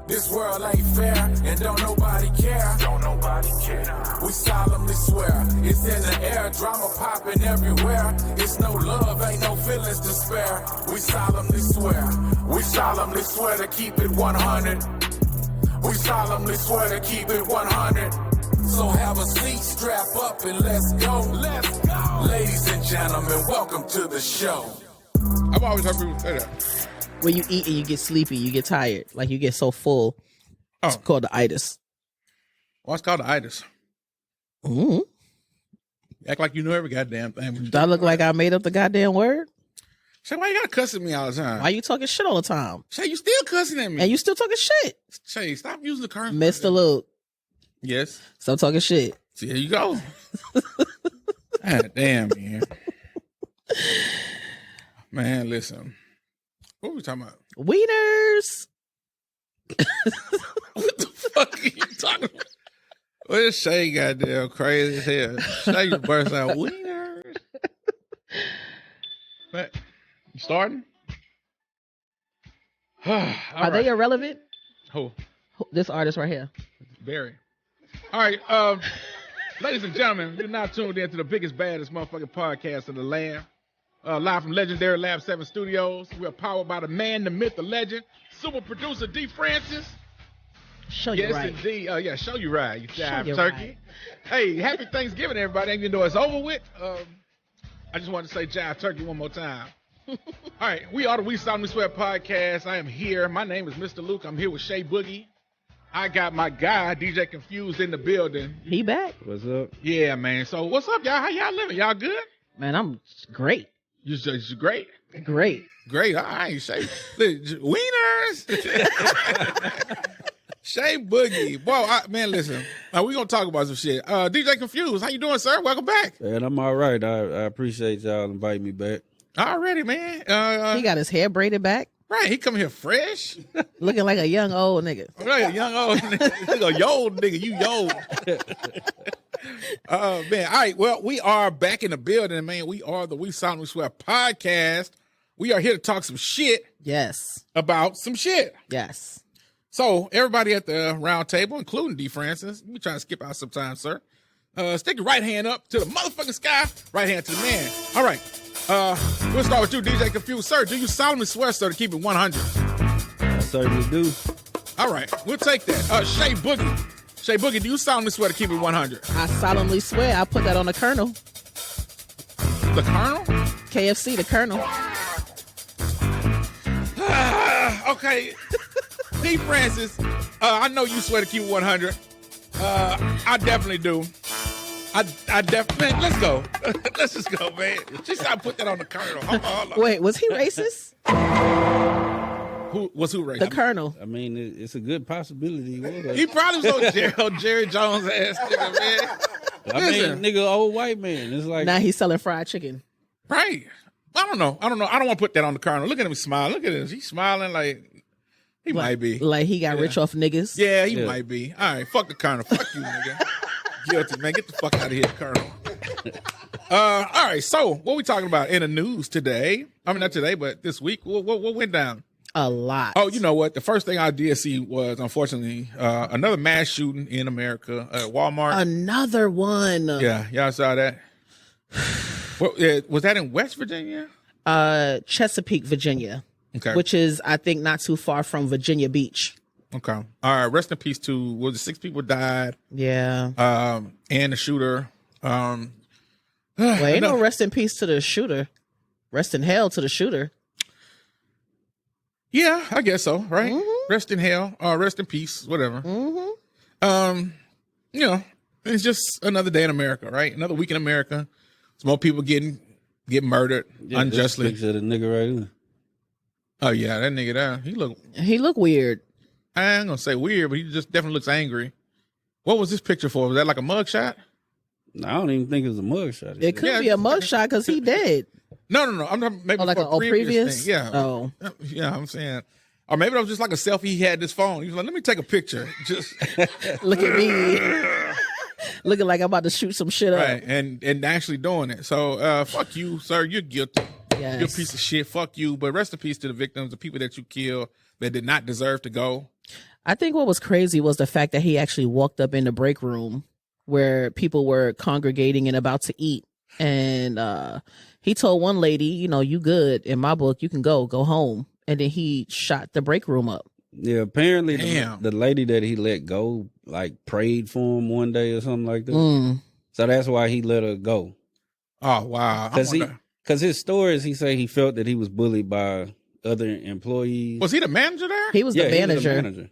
This world ain't fair, and don't nobody care. Don't nobody care. We solemnly swear, it's in the air, drama popping everywhere. It's no love, ain't no feelings to spare. We solemnly swear to keep it 100. We solemnly swear to keep it 100. So have a seat, strap up, and let's go. Let's go. Ladies and gentlemen, welcome to the show. I've always heard people say that. When you eat and you get sleepy, you get tired. Like you get so full. It's called the itis. What's called the itis? Mm-hmm. Act like you know every goddamn thing. Do I look like I made up the goddamn word? Shay, why you gotta cuss at me all the time? Why you talking shit all the time? Shay, you still cussing at me. And you still talking shit. Shay, stop using the curse. Mr. Luke. Yes. Stop talking shit. See, here you go. God damn, man. Man, listen. What were we talking about? Wieners. What the fuck are you talking about? Well, this Shay goddamn crazy as hell. Shay burst out wieners. But you starting? Are they irrelevant? Who? This artist right here. Barry. All right, ladies and gentlemen, you're now tuned in to the biggest, baddest motherfucking podcast in the land. Live from legendary Lab 7 Studios. We are powered by the man, the myth, the legend, super producer D. Francis. Show you right. Yes, indeed. Yeah, show you right. You jive you turkey. right. Hey, happy Thanksgiving, everybody. Even though it's over with, I just wanted to say jive turkey one more time. All right, we are the We Solemnly Swear podcast. I am here. My name is Mr. Luke. I'm here with Shay Boogie. I got my guy, DJ Kunphuzed, in the building. He back. What's up? Yeah, man. So what's up, y'all? How y'all living? Y'all good? Man, I'm great. You just great? Great. Great. All right, Shay. Wieners. Shay Boogie. Boy, man, listen. We're going to talk about some shit. DJ Kunphuzed, how you doing, sir? Welcome back. Man, I'm all right. I appreciate y'all inviting me back. Already, man. He got his hair braided back. Right, he come here fresh. Looking like a young old nigga. Right, a young old nigga. Look, a yold nigga. You yold. Man. All right, well, we are back in the building, man. We are the We Solemnly Swear podcast. We are here to talk some shit. Yes. About some shit. Yes. So, everybody at the round table, including D. Francis, we trying to skip out sometimes, sir. Stick your right hand up to the motherfucking sky, right hand to the man. All right. We'll start with you, DJ Kunphuzed. Sir, do you solemnly swear, sir, to keep it 100? I certainly do. All right, we'll take that. Shay Boogie. Shay Boogie, do you solemnly swear to keep it 100? I solemnly swear I put that on the Colonel. The Colonel? KFC, the Colonel. Okay. D. Francis, I know you swear to keep it 100. I definitely do. I definitely, man, let's go. Let's just go, man. Just gotta put that on the Colonel. Hold on. Wait, was he racist? Who racist? The Colonel. I mean, it's a good possibility. He probably was on Jerry Jones ass nigga, man. I mean, nigga, old white man. It's like now he's selling fried chicken. Right. I don't know. I don't want to put that on the Colonel. Look at him smile. Look at him. He's smiling like he might be. Like he got rich off niggas. Yeah, he might be. All right, fuck the Colonel. Fuck you, nigga. Guilty, man. Get the fuck out of here, Colonel. All right, so what we talking about in the news today? I mean, not today, but this week. What went down? A lot. Oh, you know what? The first thing I did see was, unfortunately, another mass shooting in America at Walmart. Another one. Yeah, y'all saw that. Was that in West Virginia? Chesapeake, Virginia. Okay. Which is, I think, not too far from Virginia Beach. Okay. All right. Rest in peace to, was it 6 people died? Yeah. And the shooter. Well, ain't no rest in peace to the shooter. Rest in hell to the shooter. Yeah, I guess so. Right. Mm-hmm. Rest in hell. Rest in peace. Whatever. Mm-hmm. You know, it's just another day in America, right? Another week in America. Some more people get murdered unjustly. This picture of the nigga right here. Oh yeah, that nigga there. He look weird. I ain't gonna say weird, but he just definitely looks angry. What was this picture for? Was that like a mugshot? No, I don't even think it was a mugshot. It could be a mugshot because he dead. No. I'm not maybe like an old previous thing. Yeah. Oh. Yeah, I'm saying. Or maybe that was just like a selfie he had this phone. He was like, let me take a picture. Just look at me. Looking like I'm about to shoot some shit up. Right. And actually doing it. So fuck you, sir. You're guilty. You're a piece of shit. Fuck you. But rest in peace to the victims, the people that you killed that did not deserve to go. I think what was crazy was the fact that he actually walked up in the break room where people were congregating and about to eat. And he told one lady, you know, you good. In my book, you can go home. And then he shot the break room up. Yeah, apparently the lady that he let go, like, prayed for him one day or something like that. So that's why he let her go. Oh, wow. Because his stories, he said he felt that he was bullied by other employees. Was he the manager there? He was the manager. He was the manager.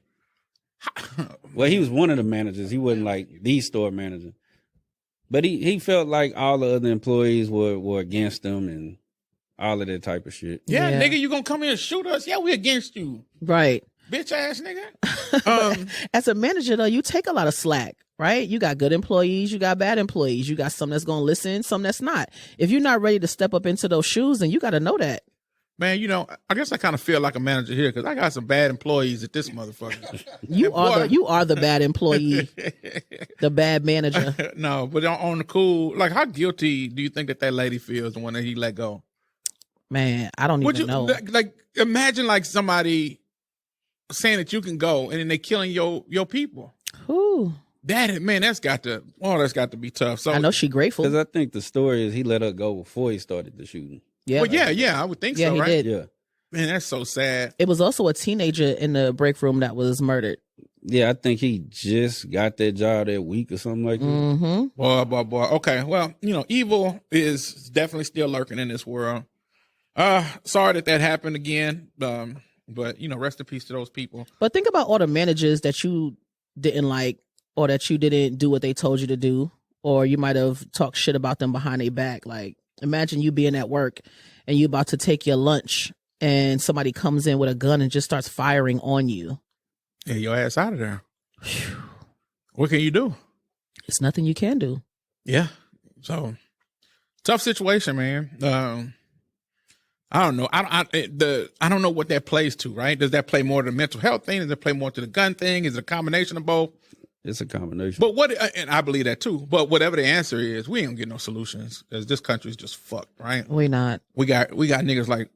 Well, he was one of the managers. He wasn't like the store manager. But he felt like all the other employees were against him and all of that type of shit. Yeah, nigga, you gonna come here and shoot us? Yeah, we against you. Right. Bitch ass nigga. As a manager, though, you take a lot of slack, right? You got good employees, you got bad employees, you got some that's going to listen, some that's not. If you're not ready to step up into those shoes, then you got to know that. Man, you know, I guess I kind of feel like a manager here because I got some bad employees at this motherfucker. You are the bad employee, the bad manager. No, but on the cool, like, how guilty do you think that lady feels the one that he let go? Man, I don't even know. Like, imagine like somebody saying that you can go and then they killing your people. Who? That's got to be tough. So I know she grateful. Because I think the story is he let her go before he started the shooting. Yeah. Well, yeah, I would think so, he right? did. Yeah. Man, that's so sad. It was also a teenager in the break room that was murdered. Yeah, I think he just got that job that week or something like that. Mm-hmm. Boy. Okay, well, you know, evil is definitely still lurking in this world. Sorry that happened again. But, you know, rest in peace to those people. But think about all the managers that you didn't like or that you didn't do what they told you to do, or you might have talked shit about them behind their back. Like, imagine you being at work and you about to take your lunch and somebody comes in with a gun and just starts firing on you. Yeah, your ass out of there. What can you do? It's nothing you can do. Yeah. So, tough situation, man. I don't know. I don't know what that plays to, right? Does that play more to the mental health thing? Does it play more to the gun thing? Is it a combination of both? It's a combination. But and I believe that too. But whatever the answer is, we ain't gonna get no solutions because this country's just fucked, right? We not. We got niggas like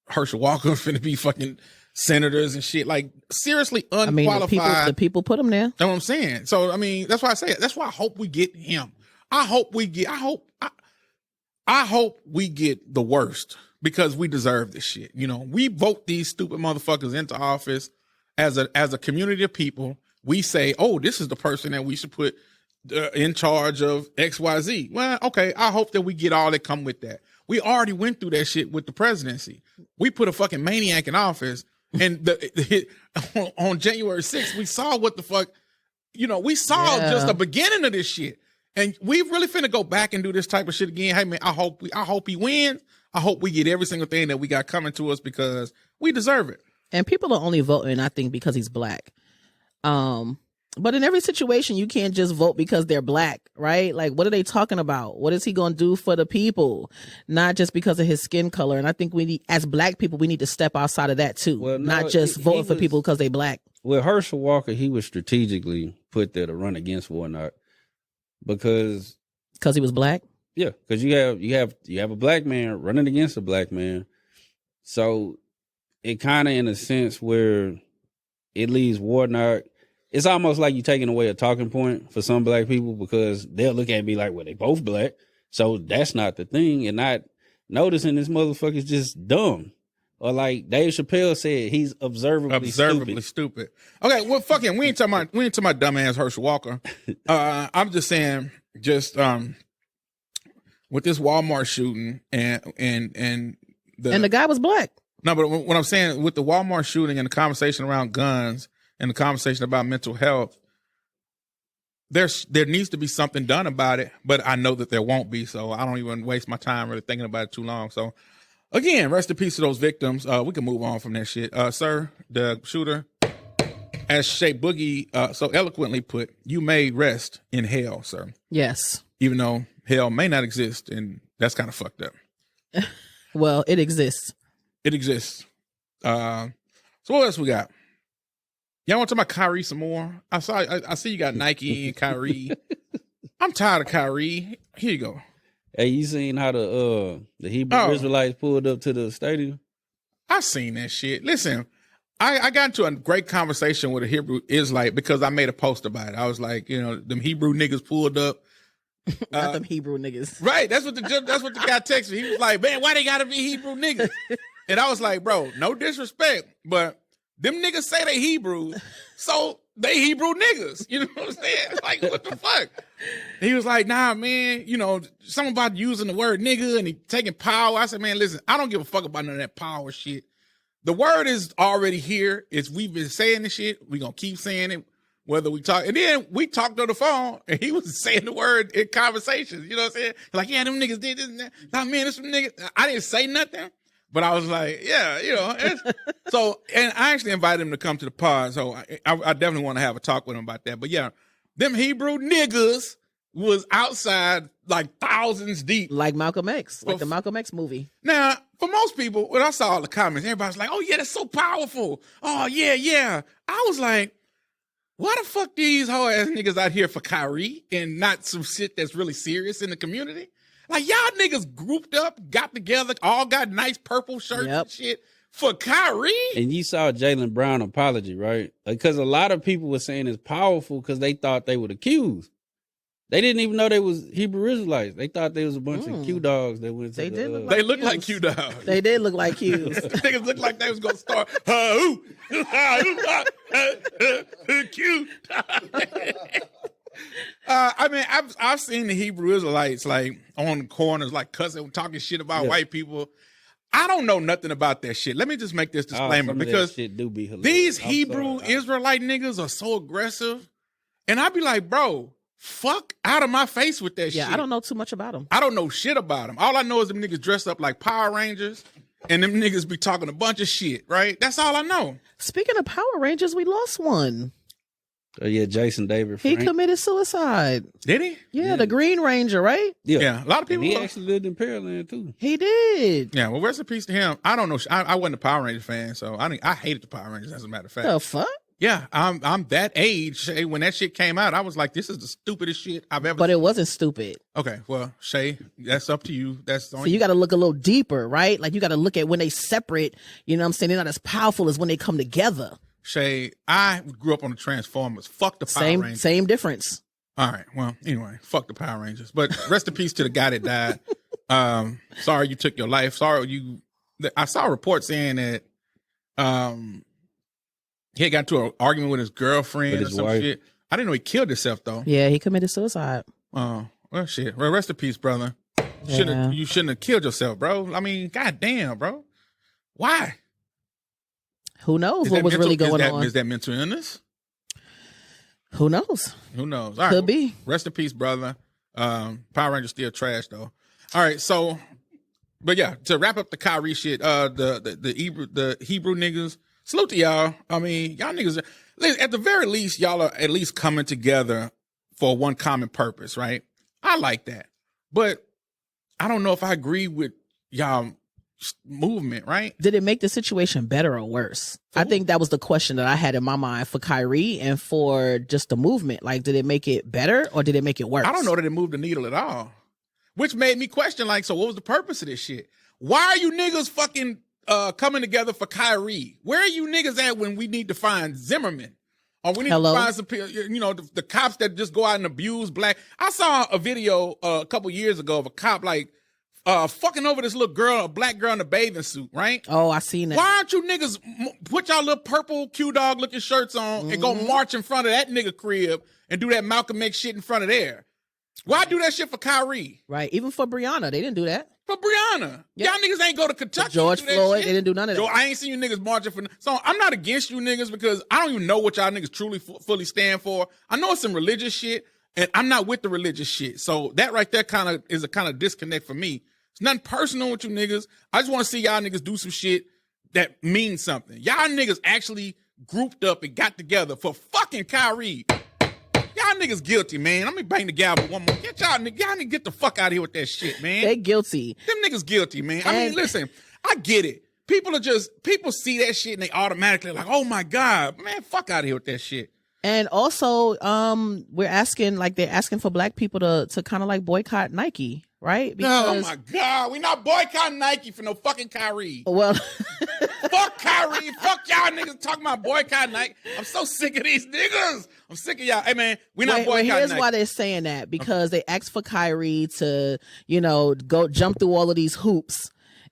Herschel Walker finna be fucking senators and shit. Like, seriously unqualified. I mean, the people put them there. That's what I'm saying. So I mean, that's why I say it. That's why I hope we get him. I hope we get the worst. Because we deserve this shit. You know, we vote these stupid motherfuckers into office as a community of people. We say, oh, this is the person that we should put in charge of XYZ. Well, okay, I hope that we get all that come with that. We already went through that shit with the presidency. We put a fucking maniac in office, and on January 6th, we saw what the fuck, you know, we saw just the beginning of this shit. And we really finna go back and do this type of shit again. Hey, man, I hope he wins. I hope we get every single thing that we got coming to us because we deserve it. And people are only voting, I think, because he's black. But in every situation, you can't just vote because they're black, right? Like, what are they talking about? What is he going to do for the people? Not just because of his skin color. And I think as black people, we need to step outside of that too. Well, not just voting for people because they black. Well, Herschel Walker, he was strategically put there to run against Warnock because he was black. Yeah, because you have a black man running against a black man, so it kind of in a sense where it leaves Warnock. It's almost like you taking away a talking point for some black people because they'll look at me like, well, they both black, so that's not the thing, and not noticing this motherfucker's just dumb, or like Dave Chappelle said, he's observably stupid. Okay, well, fucking, we ain't talking about dumbass Herschel Walker. I'm just saying, with this Walmart shooting and the guy was black. No, but what I'm saying with the Walmart shooting and the conversation around guns and the conversation about mental health, there needs to be something done about it. But I know that there won't be, so I don't even waste my time really thinking about it too long. So again, rest in peace to those victims. We can move on from that shit, sir. The shooter, as Shay Boogie so eloquently put, you may rest in hell, sir. Yes. Even though hell may not exist, and that's kind of fucked up. Well, it exists. It exists. So what else we got? Y'all want to talk about Kyrie some more? I see you got Nike and Kyrie. I'm tired of Kyrie. Here you go. Hey, you seen how the Hebrew Israelites pulled up to the stadium? I seen that shit. Listen, I got into a great conversation with a Hebrew Israelite because I made a post about it. I was like, them Hebrew niggas pulled up. Not them Hebrew niggas. Right. That's what the guy texted me. He was like, man, why they gotta be Hebrew niggas? And I was like, bro, no disrespect, but them niggas say they Hebrew, so they Hebrew niggas. You know what I'm saying? Like, what the fuck? He was like, nah, man, something about using the word nigga and he taking power. I said, man, listen, I don't give a fuck about none of that power shit. The word is already here. We've been saying this shit. We gonna keep saying it, whether we talk. And then we talked on the phone, and he was saying the word in conversations. You know what I'm saying? Like, yeah, them niggas did this and that. Nah, man, this some niggas. I didn't say nothing, but I was like, yeah, So, and I actually invited him to come to the pod, so I definitely want to have a talk with him about that. But yeah, them Hebrew niggas was outside like thousands deep. Like Malcolm X, like the Malcolm X movie. Now, for most people, when I saw all the comments, everybody's like, oh yeah, that's so powerful. Oh yeah. I was like, why the fuck these hoe ass niggas out here for Kyrie and not some shit that's really serious in the community? Like, y'all niggas grouped up, got together, all got nice purple shirts and shit for Kyrie. And you saw Jaylen Brown apology, right? Because a lot of people were saying it's powerful because they thought they were accused. They didn't even know they was Hebrew Israelites. They thought they was a bunch of Q dogs that went to They looked like Q dogs. They did look like Qs. Niggas looked like they was gonna start Q. I mean, I've seen the Hebrew Israelites like on the corners, like cussing, talking shit about white people. I don't know nothing about that shit. Let me just make this disclaimer because shit do be hilarious. These Hebrew Israelite niggas are so aggressive, and I'd be like, bro, fuck out of my face with that shit. Yeah, I don't know too much about them. I don't know shit about them. All I know is them niggas dressed up like Power Rangers, and them niggas be talking a bunch of shit, right? That's all I know. Speaking of Power Rangers, we lost one. Oh yeah, Jason David Frank. He committed suicide. Did he? Yeah, the Green Ranger, right? Yeah. A lot of people. And he actually lived in Pearland too. He did. Yeah. Well, rest in peace to him. I don't know. I wasn't a Power Ranger fan, so I hated the Power Rangers. As a matter of fact. The fuck? Yeah, I'm that age. Shay, when that shit came out, I was like, this is the stupidest shit I've ever But it wasn't stupid. Okay, well, Shay, that's up to you. That's so you got to look a little deeper, right? Like you got to look at when they separate, you know what I'm saying? They're not as powerful as when they come together. Shay, I grew up on the Transformers. Fuck the Power Rangers. Same difference. All right, well, anyway, fuck the Power Rangers. But rest in peace to the guy that died. Sorry you took your life. I saw a report saying that he had got into an argument with his girlfriend or some shit. I didn't know he killed himself though. Yeah, he committed suicide. Oh, well, shit. Well, rest in peace, brother. You shouldn't have killed yourself, bro. I mean, goddamn, bro. Why? Who knows what was really going on? Is that mental illness? Who knows? Who knows? All right, Could be. Rest in peace, brother. Power Rangers still trash though. All right, so, but yeah, to wrap up the Kyrie shit, the Hebrew niggas. Salute to y'all. I mean, y'all niggas, at the very least, y'all are at least coming together for one common purpose, right? I like that. But I don't know if I agree with y'all movement, right? Did it make the situation better or worse? I think that was the question that I had in my mind for Kyrie and for just the movement. Like, did it make it better or did it make it worse? I don't know that it moved the needle at all. Which made me question, like, so what was the purpose of this shit? Why are you niggas fucking coming together for Kyrie? Where are you niggas at when we need to find Zimmerman? Or we need to find some, the cops that just go out and abuse black. I saw a video a couple years ago of a cop like fucking over this little girl, a black girl in a bathing suit, right? Oh, I seen that. Why aren't you niggas put y'all little purple Q-Dog looking shirts on and go march in front of that nigga crib and do that Malcolm X shit in front of there? Why do that shit for Kyrie? Right. Even for Breonna, they didn't do that. For Breonna. Y'all niggas ain't go to Kentucky. For George Floyd, they didn't do none of that. I ain't seen you niggas marching for. So I'm not against you niggas because I don't even know what y'all niggas truly fully stand for. I know it's some religious shit, and I'm not with the religious shit. So that right there kind of is a kind of disconnect for me. It's nothing personal with you niggas. I just want to see y'all niggas do some shit that means something. Y'all niggas actually grouped up and got together for fucking Kyrie. Y'all niggas guilty, man. Let me bang the gavel one more. Y'all need to get the fuck out of here with that shit, man. They guilty. Them niggas guilty, man. I mean, listen, I get it. People see that shit and they automatically like, oh my God, man, fuck out of here with that shit. And also, they're asking for black people to kind of like boycott Nike, right? Oh my God, we not boycotting Nike for no fucking Kyrie. Well, Fuck Kyrie, fuck y'all niggas talking about boycotting Nike. I'm so sick of these niggas. I'm sick of y'all. Hey man, we not boycotting here's Nike. why they're saying that, because they asked for Kyrie to, go jump through all of these hoops.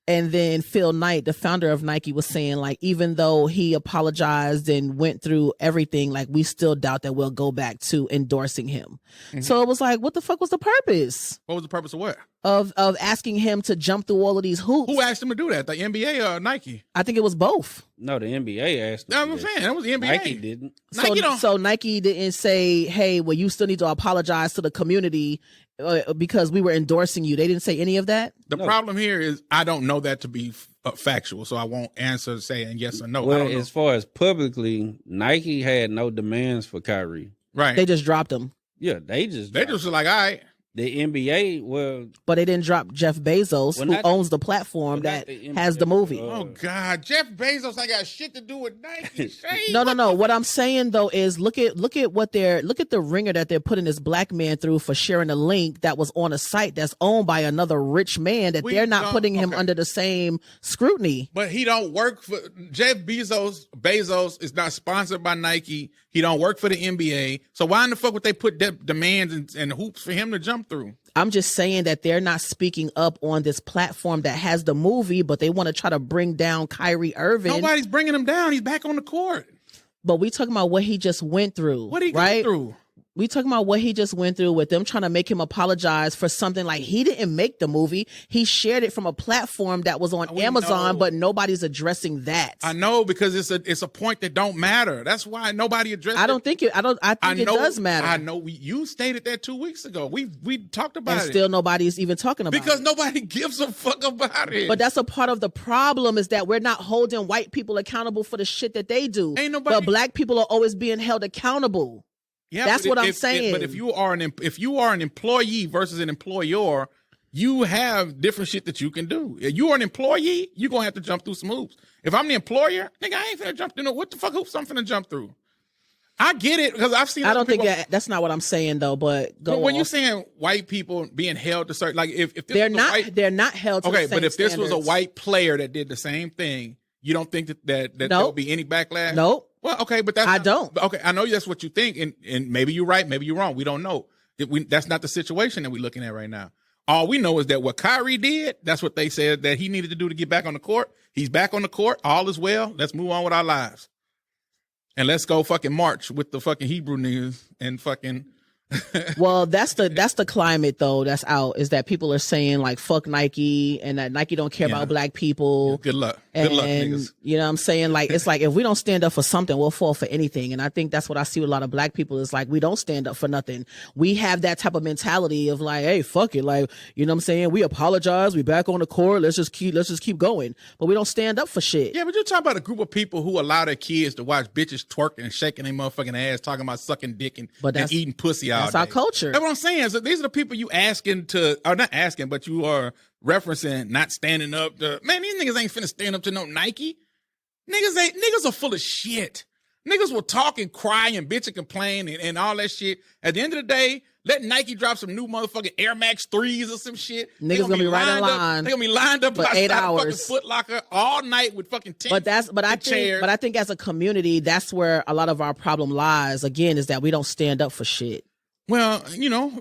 And then Phil Knight, the founder of Nike, was saying, like, even though he apologized and went through everything, like, we still doubt that we'll go back to endorsing him. Mm-hmm. So it was like, what the fuck was the purpose? What was the purpose of what? Of asking him to jump through all of these hoops. Who asked him to do that? The NBA or Nike? I think it was both. No, the NBA asked him. No, I'm saying that was the NBA. Nike didn't. So Nike didn't say, hey, well, you still need to apologize to the community because we were endorsing you. They didn't say any of that. The problem here is I don't know that to be factual, so I won't answer saying yes or no. Well, as far as publicly, Nike had no demands for Kyrie. Right. They just dropped him. Yeah, they just were like, all right. The NBA, well, but they didn't drop Jeff Bezos, who owns the platform that has the movie. Oh God, Jeff Bezos ain't got shit to do with Nike. No. What I'm saying though is look at the ringer that they're putting this black man through for sharing a link that was on a site that's owned by another rich man that they're not putting him under the same scrutiny. But he don't work for Jeff Bezos. Bezos is not sponsored by Nike. He don't work for the NBA. So why in the fuck would they put demands and hoops for him to jump through? I'm just saying that they're not speaking up on this platform that has the movie, but they want to try to bring down Kyrie Irving. Nobody's bringing him down. He's back on the court. But we talking about what he just went through. What he went through? We talking about what he just went through with them trying to make him apologize for something like he didn't make the movie. He shared it from a platform that was on Amazon, but nobody's addressing that. I know, because it's a point that don't matter. That's why nobody addressed it. I think it does matter. I know you stated that 2 weeks ago. We talked about it. And still nobody's even talking about it. Because nobody gives a fuck about it. But that's a part of the problem, is that we're not holding white people accountable for the shit that they do. But black people are always being held accountable. Yeah, that's what I'm saying. But if you are an employee versus an employer, you have different shit that you can do. If you are an employee, you're gonna have to jump through some hoops. If I'm the employer, nigga, I ain't finna jump through what the fuck hoops I'm finna jump through. I get it, because I've seen. I don't think that's not what I'm saying though. But when you're saying white people being held to certain, like if they're not held to the same but if this standards. was a white player that did the same thing, you don't think that there would be any backlash? Nope. Well, okay, but I don't. Okay, I know that's what you think, and maybe you're right, maybe you're wrong. We don't know. That's not the situation that we're looking at right now. All we know is that what Kyrie did, that's what they said that he needed to do to get back on the court. He's back on the court. All is well. Let's move on with our lives. And let's go fucking march with the fucking Hebrew niggas and fucking. Well, that's the climate though that's out, is that people are saying like fuck Nike and that Nike don't care about black people. Yeah, good luck. And, good luck, niggas. You know what I'm saying? Like, it's like if we don't stand up for something, we'll fall for anything. And I think that's what I see with a lot of black people, is like we don't stand up for nothing. We have that type of mentality of like, hey, fuck it. Like, you know what I'm saying? We apologize, we back on the court, let's just keep going. But we don't stand up for shit. Yeah, but you're talking about a group of people who allow their kids to watch bitches twerking and shaking their motherfucking ass, talking about sucking dick and eating pussy all day. That's our culture. That's what I'm saying. So these are the people you not asking, but you are referencing not standing up to. Man, these niggas ain't finna stand up to no Nike. Niggas are full of shit. Niggas will talk and cry and bitch and complain and all that shit. At the end of the day, let Nike drop some new motherfucking Air Max 3s or some shit. Niggas gonna be right in line. They're gonna be lined up for 8 hours. Fucking Foot Locker all night with fucking tents. But I think as a community, that's where a lot of our problem lies. Again, is that we don't stand up for shit. Well,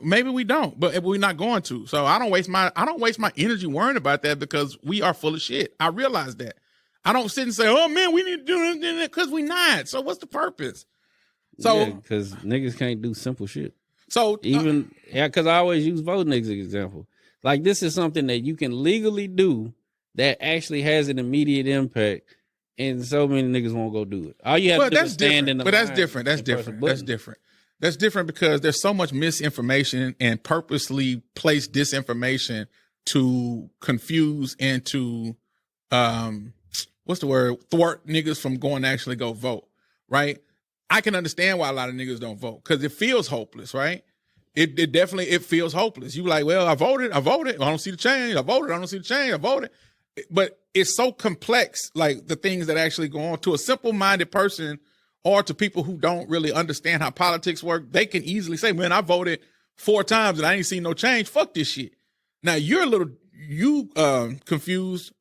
maybe we don't, but we're not going to. So I don't waste my energy worrying about that, because we are full of shit. I realize that. I don't sit and say, "Oh man, we need to do this," because we not. So what's the purpose? So because niggas can't do simple shit. So because I always use voting as an example. Like, this is something that you can legally do that actually has an immediate impact, and so many niggas won't go do it. All you have to do is stand in the line. But that's different. That's different. That's different. That's different because there's so much misinformation and purposely place disinformation to confuse and to thwart niggas from going to actually go vote, right? I can understand why a lot of niggas don't vote, because it feels hopeless, right? It definitely feels hopeless. You like, well, I voted, I don't see the change. I voted, I don't see the change. I voted. But it's so complex, like the things that actually go on. To a simple-minded person or to people who don't really understand how politics work, they can easily say, man, I voted 4 times and I ain't seen no change. Fuck this shit. Now you're confused.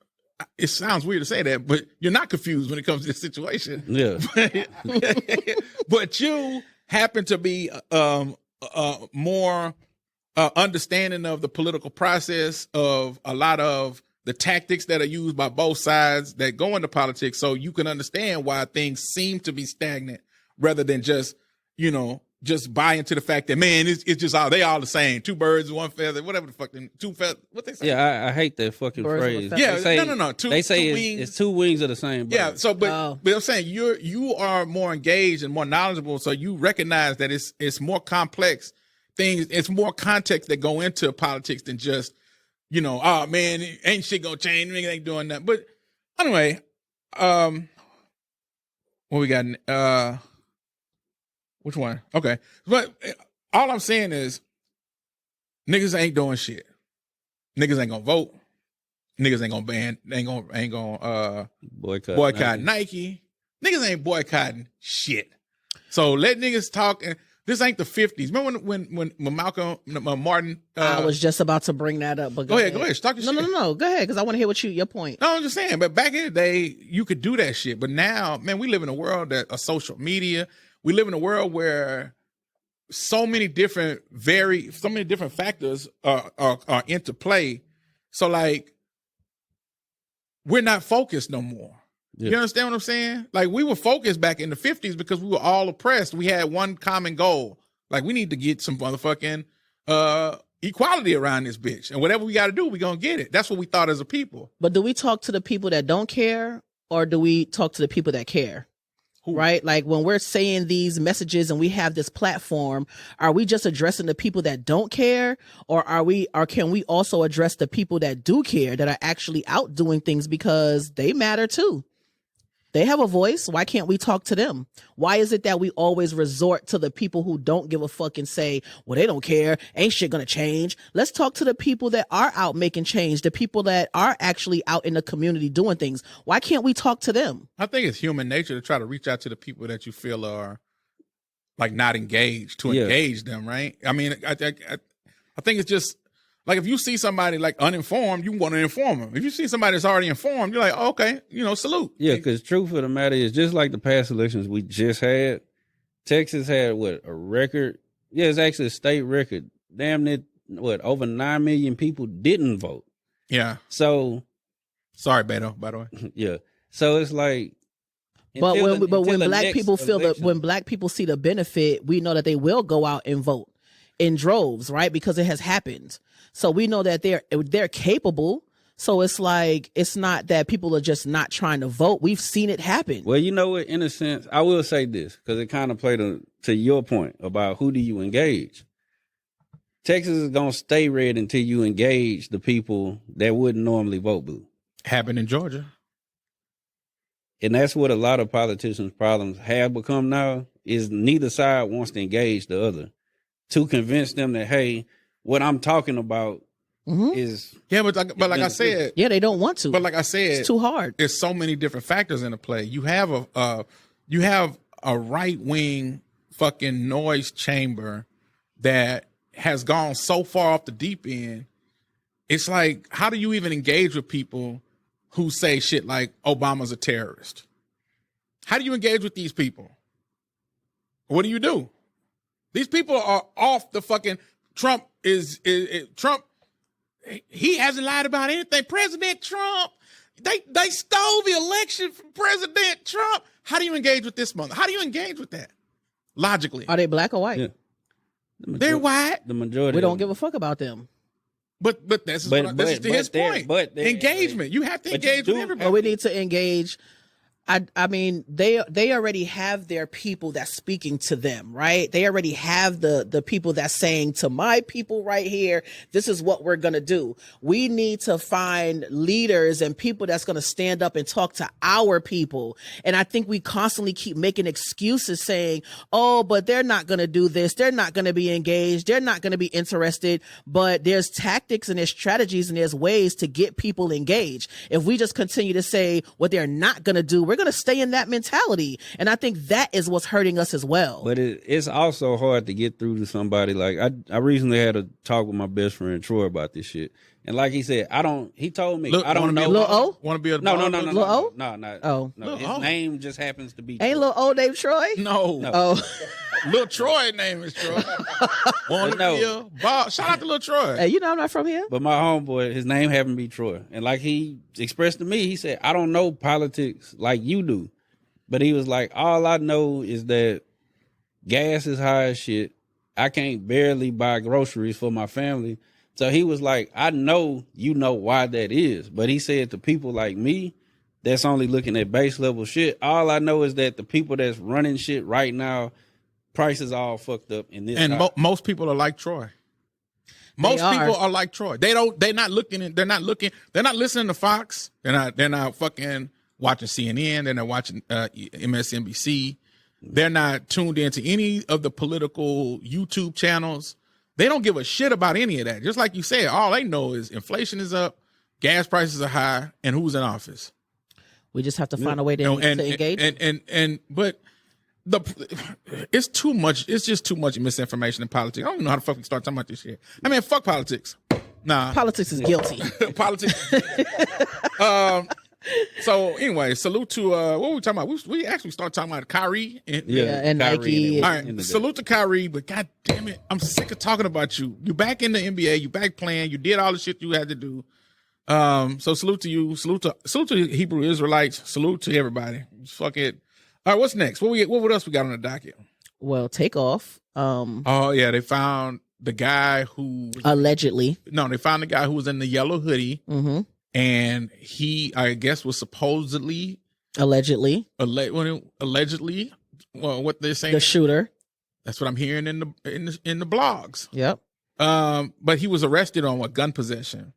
It sounds weird to say that, but you're not confused when it comes to this situation. Yeah. But you happen to be more understanding of the political process of a lot of the tactics that are used by both sides that go into politics, so you can understand why things seem to be stagnant rather than just, just buy into the fact that, man, it's just they all the same. 2 birds, 1 feather, whatever the fuck. 2 feathers, what they say? Yeah, I hate that fucking phrase. Yeah, they say, no. They say it's 2 wings of the same bird. Yeah, so but I'm saying you are more engaged and more knowledgeable, so you recognize that it's more complex things. It's more context that go into politics than just, oh man, ain't shit gonna change. Nigga ain't doing that. But anyway, what we got? Which one? Okay, but all I'm saying is, niggas ain't doing shit. Niggas ain't gonna vote. Niggas ain't gonna ban. Ain't gonna boycott Nike. Niggas ain't boycotting shit. So let niggas talk. And this ain't the 50s. Remember when Malcolm Martin? I was just about to bring that up. But go ahead. Talk your shit. No. Go ahead, because I want to hear your point. No, I'm just saying. But back in the day, you could do that shit. But now, man, we live in a world of social media. We live in a world where so many different factors are into play. So like, we're not focused no more. Yeah. You understand what I'm saying? Like, we were focused back in the 50s because we were all oppressed. We had one common goal. Like, we need to get some motherfucking equality around this bitch. And whatever we got to do, we going to get it. That's what we thought as a people. But do we talk to the people that don't care, or do we talk to the people that care? Right? Like, when we're saying these messages and we have this platform, are we just addressing the people that don't care, or can we also address the people that do care, that are actually out doing things, because they matter too? They have a voice. Why can't we talk to them? Why is it that we always resort to the people who don't give a fuck and say, well, they don't care, ain't shit gonna change? Let's talk to the people that are out making change, the people that are actually out in the community doing things. Why can't we talk to them? I think it's human nature to try to reach out to the people that you feel are like not engaged, to engage them, right? I mean, I think it's just like, if you see somebody like uninformed, you want to inform them. If you see somebody that's already informed, you're like, oh, okay, salute. Yeah, because truth of the matter is, just like the past elections we just had, Texas had a record? Yeah, it's actually a state record. Damn near, over 9 million people didn't vote. Yeah. So, sorry, Beto, by the way. Yeah. So it's like, but when black people when black people see the benefit, we know that they will go out and vote in droves, right? Because it has happened. So we know that they're capable. So it's like, it's not that people are just not trying to vote. We've seen it happen. Well, you know what? In a sense, I will say this, because it kind of played to your point about who do you engage. Texas is going to stay red until you engage the people that wouldn't normally vote blue. Happened in Georgia. And that's what a lot of politicians' problems have become now, is neither side wants to engage the other to convince them that, hey, what I'm talking about is... Yeah, but like I said... Yeah, they don't want to. But like I said... It's too hard. There's so many different factors into play. You have a right-wing fucking noise chamber that has gone so far off the deep end. It's like, how do you even engage with people who say shit like Obama's a terrorist? How do you engage with these people? What do? These people are off the fucking... Trump is Trump. He hasn't lied about anything. President Trump, they stole the election from President Trump. How do you engage with this mother? How do you engage with that? Logically. Are they black or white? Yeah. They're white. The majority. We don't give a fuck about them. But this is his point. But engagement. You have to engage with everybody. But we need to engage. I mean, they already have their people that's speaking to them, right? They already have the people that's saying to my people right here, this is what we're going to do. We need to find leaders and people that's going to stand up and talk to our people. And I think we constantly keep making excuses saying, oh, but they're not going to do this. They're not going to be engaged. They're not going to be interested. But there's tactics and there's strategies and there's ways to get people engaged. If we just continue to say what they're not going to do, we're We're going to stay in that mentality. And I think that is what's hurting us as well. But it's also hard to get through to somebody. Like I recently had a talk with my best friend Troy about this shit. And like he said, he told me, I don't know. Lil O? Want to be a No. Lil O? No, not. Oh. No, his O. name just happens to be Ain't Troy. Lil O named Troy? No. Oh. Lil Troy name is Troy. Want to No. be a boss. Shout out to Lil Troy. Hey, you know I'm not from here. But my homeboy, his name happened to be Troy. And like he expressed to me, he said, I don't know politics like you do. But he was like, all I know is that gas is high as shit. I can't barely buy groceries for my family. So he was like, I know you know why that is. But he said to people like me, that's only looking at base level shit. All I know is that the people that's running shit right now, prices all fucked up in this. And most people are like Troy. Most people are like Troy. They're not listening to Fox. They're not fucking watching CNN. They're not watching MSNBC. They're not tuned into any of the political YouTube channels. They don't give a shit about any of that. Just like you said, all they know is inflation is up, gas prices are high, and who's in office. We just have to find a way to engage. But it's too much. It's just too much misinformation in politics. I don't even know how the fuck we start talking about this shit. I mean, fuck politics. Nah, Politics is guilty. politics. So anyway, salute to what were we talking about? We actually started talking about Kyrie and and Nike. all right, salute to Kyrie, but god damn it, I'm sick of talking about you. You back in the NBA, you back playing, you did all the shit you had to do. So salute to you, salute to Hebrew Israelites, salute to everybody. Fuck it. All right, what's next? What else we got on the docket? Well, TakeOff. Oh yeah, they found the guy who Allegedly. they found the guy who was in the yellow hoodie. Mm-hmm. And he, I guess, was supposedly Allegedly. Well, what they're saying, The shooter. that's what I'm hearing in the blogs. Yep. But he was arrested on gun possession.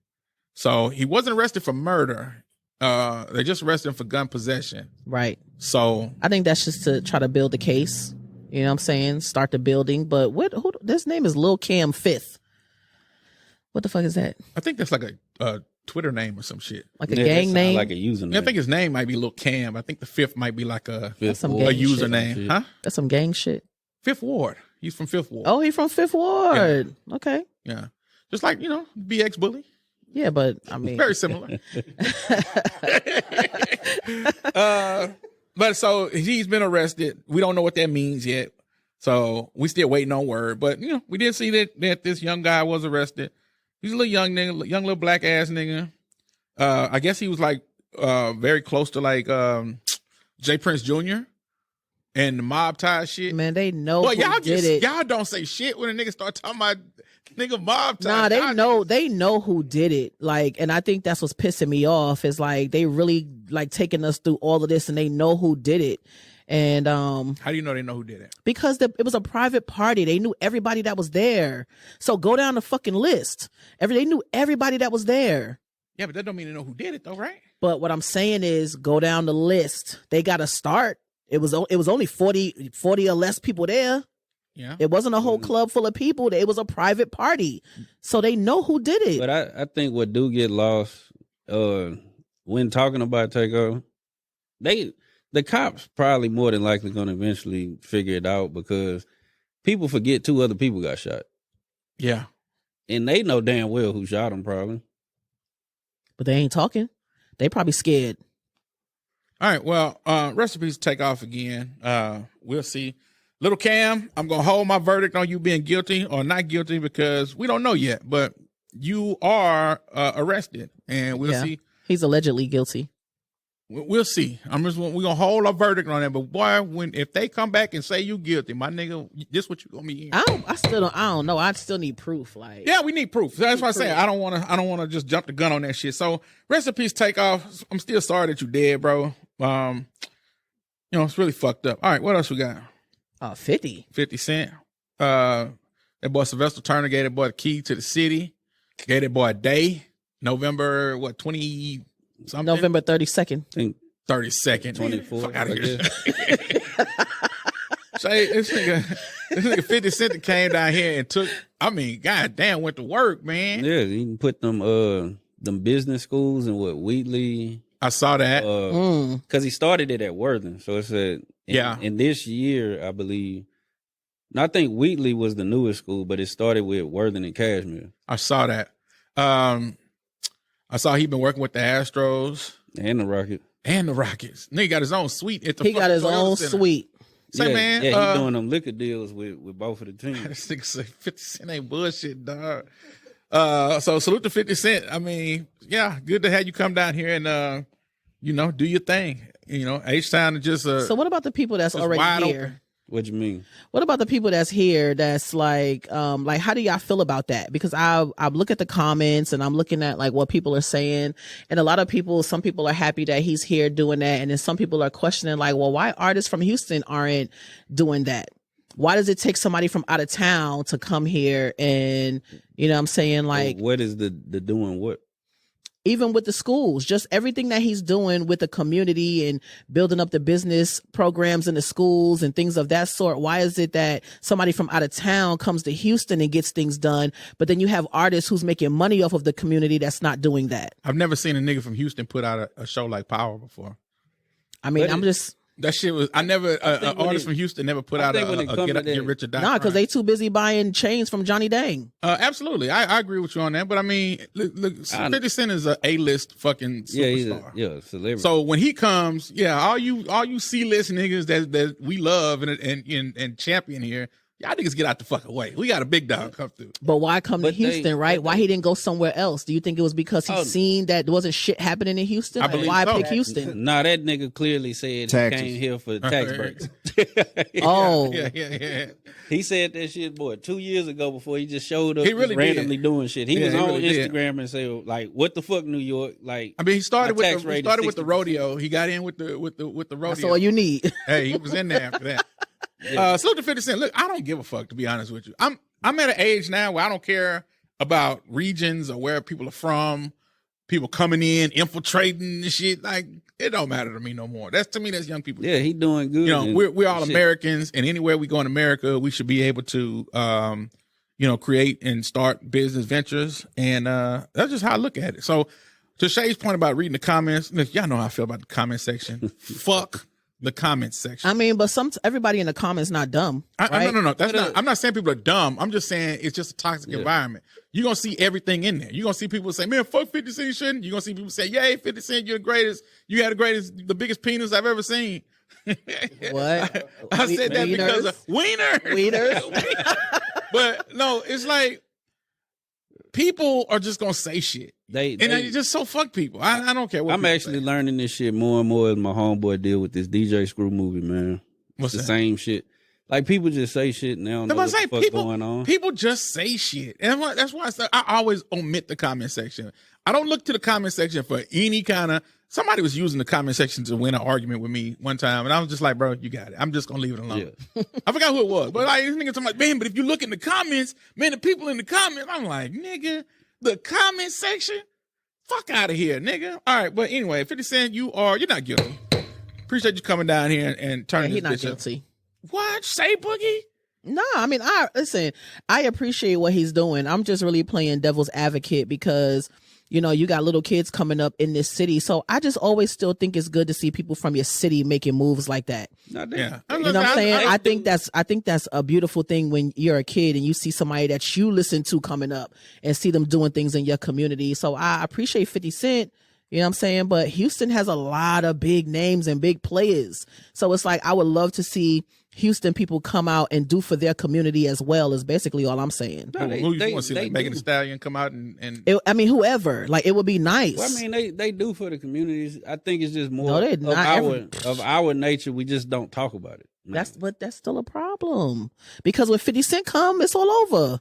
So he wasn't arrested for murder. They just arrested him for gun possession. Right. So I think that's just to try to build the case. You know what I'm saying? Start the building. But this name is Lil Cam Fifth. What the fuck is that? I think that's like a Twitter name or some shit. Like a gang name? Like a username. I think his name might be Lil Cam. I think the fifth might be like a some gang username. shit. Huh? That's some gang shit. Fifth Ward. He's from Fifth Ward. Oh, he from Fifth Ward. Okay. Yeah. Just like, BX Bully. Yeah, but I mean, Very similar. But so he's been arrested. We don't know what that means yet. So we still waiting on word. But, we did see that this young guy was arrested. He's a little young nigga, young little black ass nigga. I guess he was like very close to like Jay Prince Jr. and the mob tie shit. man, they know But who did it. y'all don't say shit when a nigga start talking about nigga mob tie. Nah, they know who did it. Like, and I think that's what's pissing me off. Is like they really like taking us through all of this, and they know who did it. And how do you know they know who did it? because it was a private party, they knew everybody that was there. So go down the fucking list. They knew everybody that was there. Yeah, but that don't mean they know who did it though, right? But what I'm saying is, go down the list. They got to start. It was only 40 or less people there. Yeah. It wasn't a whole club full of people. It was a private party. So they know who did it. But I think what do get lost when talking about TakeOff, the cops probably more than likely going to eventually figure it out because people forget 2 other people got shot. Yeah. And they know damn well who shot them probably. But they ain't talking. They probably scared. All right. Well, recipes TakeOff again. We'll see. Little Cam, I'm going to hold my verdict on you being guilty or not guilty because we don't know yet, but you are arrested and we'll see. He's allegedly guilty. We'll see. We're gonna hold a verdict on that. But boy, if they come back and say you guilty, my nigga, this what you gonna be in. I don't know. I still need proof. Like, yeah, we need proof. That's why I say I don't wanna just jump the gun on that shit. So recipes TakeOff. I'm still sorry that you dead, bro. It's really fucked up. All right, what else we got? 50 Cent. That boy Sylvester Turner gave that boy the key to the city. Gave that boy a day. November 20 something? November 32nd. I think 32nd. 24. Fuck out of here. Say this nigga 50 Cent that came down here and took. I mean, goddamn, went to work, man. Yeah, you can put them business schools in Wheatley, I saw that. Because he started it at Worthing. So it's and this year, I believe, I think Wheatley was the newest school, but it started with Worthing and Cashmere. I saw that. I saw he been working with the Astros and the Rockets. Nigga got his own suite at the He got his Toyota own Center. suite. Say, man. Yeah, he's doing them liquor deals with both of the teams. This nigga say 50 Cent ain't bullshit, dog. So salute to 50 Cent. I mean, yeah, good to have you come down here and, do your thing. H-Town is just So what about the people that's already here? Open. What you mean? What about the people that's here that's like how do y'all feel about that? Because I look at the comments and I'm looking at like what people are saying, and a lot of people, some people are happy that he's here doing that, and then some people are questioning like, well, why artists from Houston aren't doing that? Why does it take somebody from out of town to come here? And I'm saying, like, what is the doing what? Even with the schools, just everything that he's doing with the community and building up the business programs in the schools and things of that sort. Why is it that somebody from out of town comes to Houston and gets things done, but then you have artists who's making money off of the community that's not doing that? I've never seen a nigga from Houston put out a show like Power before. I mean, that shit was. I never an artist from Houston never put out a Get Rich or Die. Nah, because they too busy buying chains from Johnny Dang. Absolutely, I agree with you on that. But I mean, look 50 Cent is a A-list fucking superstar. Yeah, celebrity. So when he comes, all you C-list niggas that we love and champion here, y'all niggas get out the fucking way. We got a big dog come through. But why come to Houston, right? Why he didn't go somewhere else? Do you think it was because he seen that there wasn't shit happening in Houston? I believe why so. pick Houston? Nah, that nigga clearly said Taxes. he came here for tax breaks. Oh. Yeah. He said that shit, 2 years ago before he just showed up He really randomly did. doing shit. He was on really did. Instagram and said, like, what the fuck, New York? Like, I mean, he started my with tax rate the is 60%. rodeo. He got in with the rodeo. That's all you need. Hey, he was in there after that. Salute to 50 Cent. Look, I don't give a fuck, to be honest with you. I'm at an age now where I don't care about regions or where people are from, people coming in, infiltrating and shit. Like, it don't matter to me no more. To me, that's young people. yeah, he doing good. We're all shit. Americans, and anywhere we go in America, we should be able to, create and start business ventures. And that's just how I look at it. So to Shay's point about reading the comments, look, y'all know how I feel about the comment section. Fuck the comments section. I mean, but everybody in the comments not dumb. Right? No. I'm not saying people are dumb. I'm just saying it's just a toxic environment. You're going to see everything in there. You're going to see people say, man, fuck 50 Cent, you shouldn't. You're going to see people say, yay, 50 Cent, you're the greatest. You had the biggest penis I've ever seen. What? I said that because of Wieners. But no, it's like people are just going to say shit. They just so fuck people. I don't care what I'm actually learning this shit more and more as my homeboy deal with this DJ Screw movie, man. What's the that? same shit. Like, people just say shit and they don't know what the fuck going on. People just say shit. And that's why I always omit the comment section. I don't look to the comment section for any kind of... Somebody was using the comment section to win an argument with me one time, and I was just like, bro, you got it. I'm just going to leave it alone. Yeah. I forgot who it was. But like, this nigga talking like, man, but if you look in the comments, man, the people in the comments, I'm like, nigga, the comment section? Fuck out of here, nigga. All right, but anyway, 50 Cent, you're not guilty. Appreciate you coming down here and turning He's this not bitch guilty. up. What? Say Boogie? No, I mean, I appreciate what he's doing. I'm just really playing devil's advocate because, you got little kids coming up in this city. So I just always still think it's good to see people from your city making moves like that. Yeah. You know what I'm saying? I think that's a beautiful thing when you're a kid and you see somebody that you listen to coming up and see them doing things in your community. So I appreciate 50 Cent. You know what I'm saying? But Houston has a lot of big names and big players. So it's like, I would love to see Houston people come out and do for their community as well, is basically all I'm saying. No, who you want to see? Like Megan Thee Stallion come out and whoever. Like, it would be nice. Well, I mean, they do for the communities. I think it's just more No, of our nature. We just don't talk about it. That's still a problem. Because when 50 Cent come, it's all over.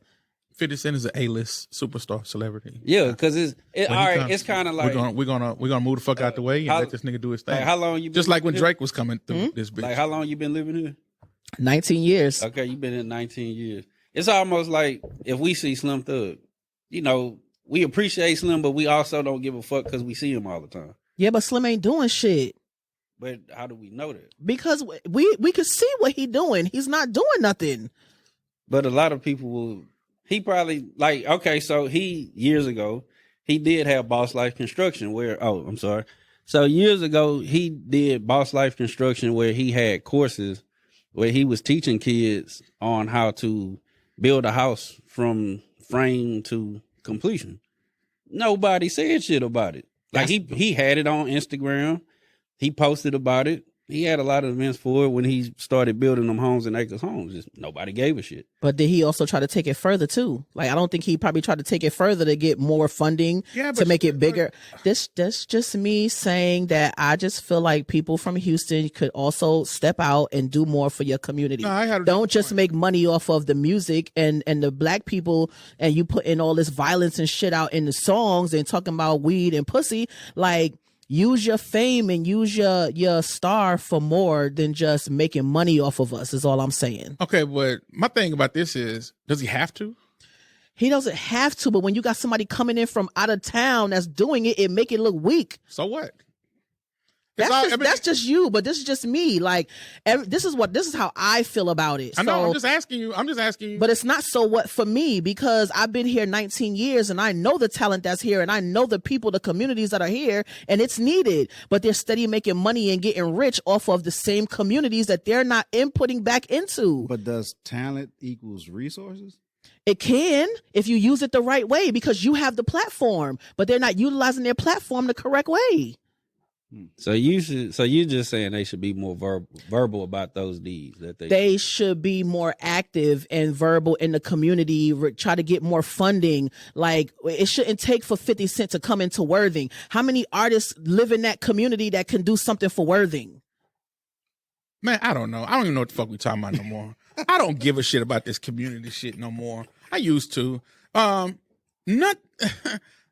50 Cent is an A-list superstar celebrity. Yeah, because it's kind of like we're gonna move the fuck out the way and let this nigga do his thing. Like, how long you been just like when Drake was coming through this bitch. Like, how long you been living here? 19 years. Okay, you've been here 19 years. It's almost like if we see Slim Thug, we appreciate Slim, but we also don't give a fuck because we see him all the time. Yeah, but Slim ain't doing shit. But how do we know that? Because we could see what he doing. He's not doing nothing. But a lot of people will. He probably so he years ago he did have Boss Life Construction where So years ago, he did Boss Life Construction, where he had courses where he was teaching kids on how to build a house from frame to completion. Nobody said shit about it. Like he had it on Instagram. He posted about it. He had a lot of events for it when he started building them homes and acres homes. Just nobody gave a shit. But did he also try to take it further too? Like, I don't think he probably tried to take it further to get more funding to make it bigger. That's just me saying that I just feel like people from Houston could also step out and do more for your community. No, don't just make money off of the music and the black people, and you put in all this violence and shit out in the songs and talking about weed and pussy. Like, use your fame and use your star for more than just making money off of us is all I'm saying. Okay, but my thing about this is, does he have to? He doesn't have to, but when you got somebody coming in from out of town that's doing it, it make it look weak. So what? That's just you, but this is just me. Like, this is how I feel about it. I know. I'm just asking you. But it's not so what for me, because I've been here 19 years and I know the talent that's here and I know the people, the communities that are here, and it's needed. But they're steady making money and getting rich off of the same communities that they're not inputting back into. But does talent equals resources? It can, if you use it the right way, because you have the platform, but they're not utilizing their platform the correct way. So you're just saying they should be more verbal about those deeds that they should be more active and verbal in the community, try to get more funding. Like, it shouldn't take for 50 Cent to come into Worthing. How many artists live in that community that can do something for Worthing? Man, I don't know. I don't even know what the fuck we talking about no more. I don't give a shit about this community shit no more. I used to.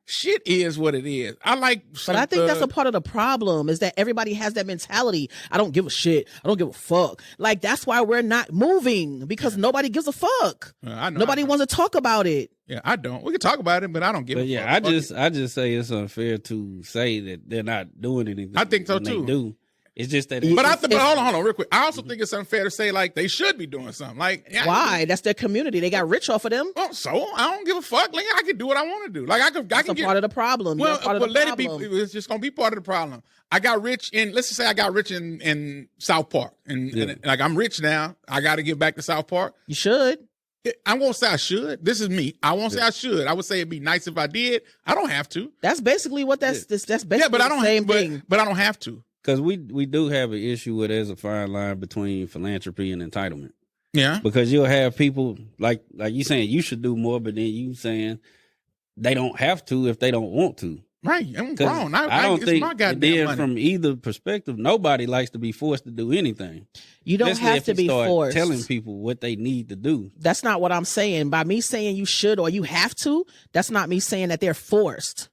Shit is what it is. But I think that's a part of the problem, is that everybody has that mentality. I don't give a shit. I don't give a fuck. Like, that's why we're not moving, because nobody gives a fuck. Nobody wants to talk about it. Yeah, I don't. We can talk about it, but I don't give a fuck. I just say it's unfair to say that they're not doing anything. I think so too. They do. It's just that. But hold on, real quick. I also think it's unfair to say, like, they should be doing something. Like, why? That's their community. They got rich off of them. Well, so I don't give a fuck. Like, I can do what I want to do. Like, I can get part of the problem. Well, but let it be. It's just gonna be part of the problem. I got rich let's just say I got rich in South Park, and like, I'm rich now. I got to get back to South Park. You should. I won't say I should. This is me. I won't say I should. I would say it'd be nice if I did. I don't have to. That's basically what that's basically but I don't the same thing. But I don't have to. Because we do have an issue where there's a fine line between philanthropy and entitlement. Yeah. Because you'll have people like you saying you should do more, but then you saying they don't have to if they don't want to. Right. I'm grown. I don't think my goddamn money. From either perspective, nobody likes to be forced to do anything. You don't have to be forced. Telling people what they need to do. That's not what I'm saying. By me saying you should or you have to, that's not me saying that they're forced.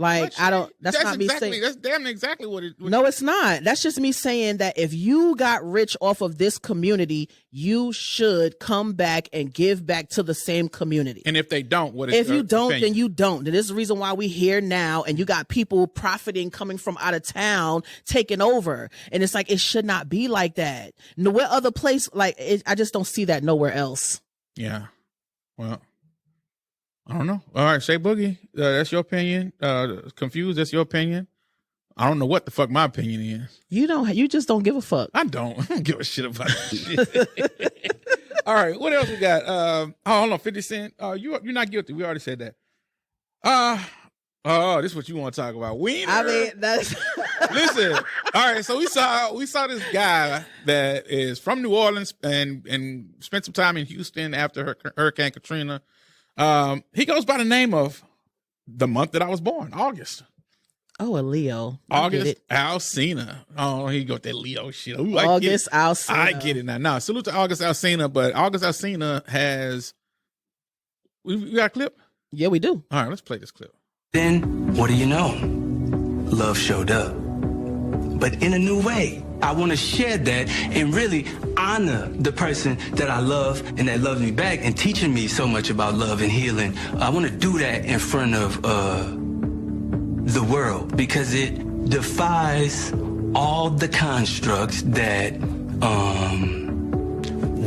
Like, that's not me saying. That's damn exactly what it was. No, it's not. That's just me saying that if you got rich off of this community, you should come back and give back to the same community. And if they don't, if you don't, then you don't. And this is the reason why we here now, and you got people profiting coming from out of town, taking over. And it's like, it should not be like that. Nowhere other place, I just don't see that nowhere else. Yeah. Well, I don't know. All right, Shay Boogie, that's your opinion. Confused, that's your opinion. I don't know what the fuck my opinion is. You just don't give a fuck. I don't give a shit about shit. All right, what else we got? Hold on, 50 Cent. You're not guilty. We already said that. This is what you want to talk about. Wiener. I mean, that's listen. All right, so we saw this guy that is from New Orleans and spent some time in Houston after Hurricane Katrina. He goes by the name of the month that I was born, August. Oh, a Leo. August Alsina. Oh, he got that Leo shit. Ooh, August Alsina. I get it now. No, salute to August Alsina, but August Alsina has. We got a clip? Yeah, we do. All right, let's play this clip. Then, what do you know? Love showed up. But in a new way. I want to share that and really honor the person that I love and that loves me back and teaching me so much about love and healing. I want to do that in front of the world because it defies all the constructs that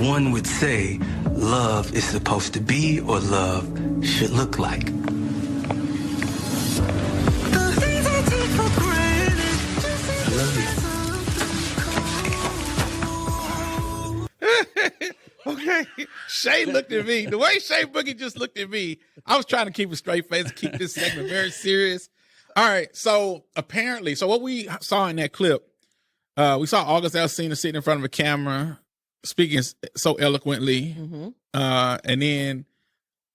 one would say love is supposed to be or love should look like. The things I take for granted. Okay. Shay looked at me. The way Shay Boogie just looked at me, I was trying to keep a straight face, keep this segment very serious. All right. So apparently, what we saw in that clip, we saw August Alsina sitting in front of a camera, speaking so eloquently. Mm-hmm. And then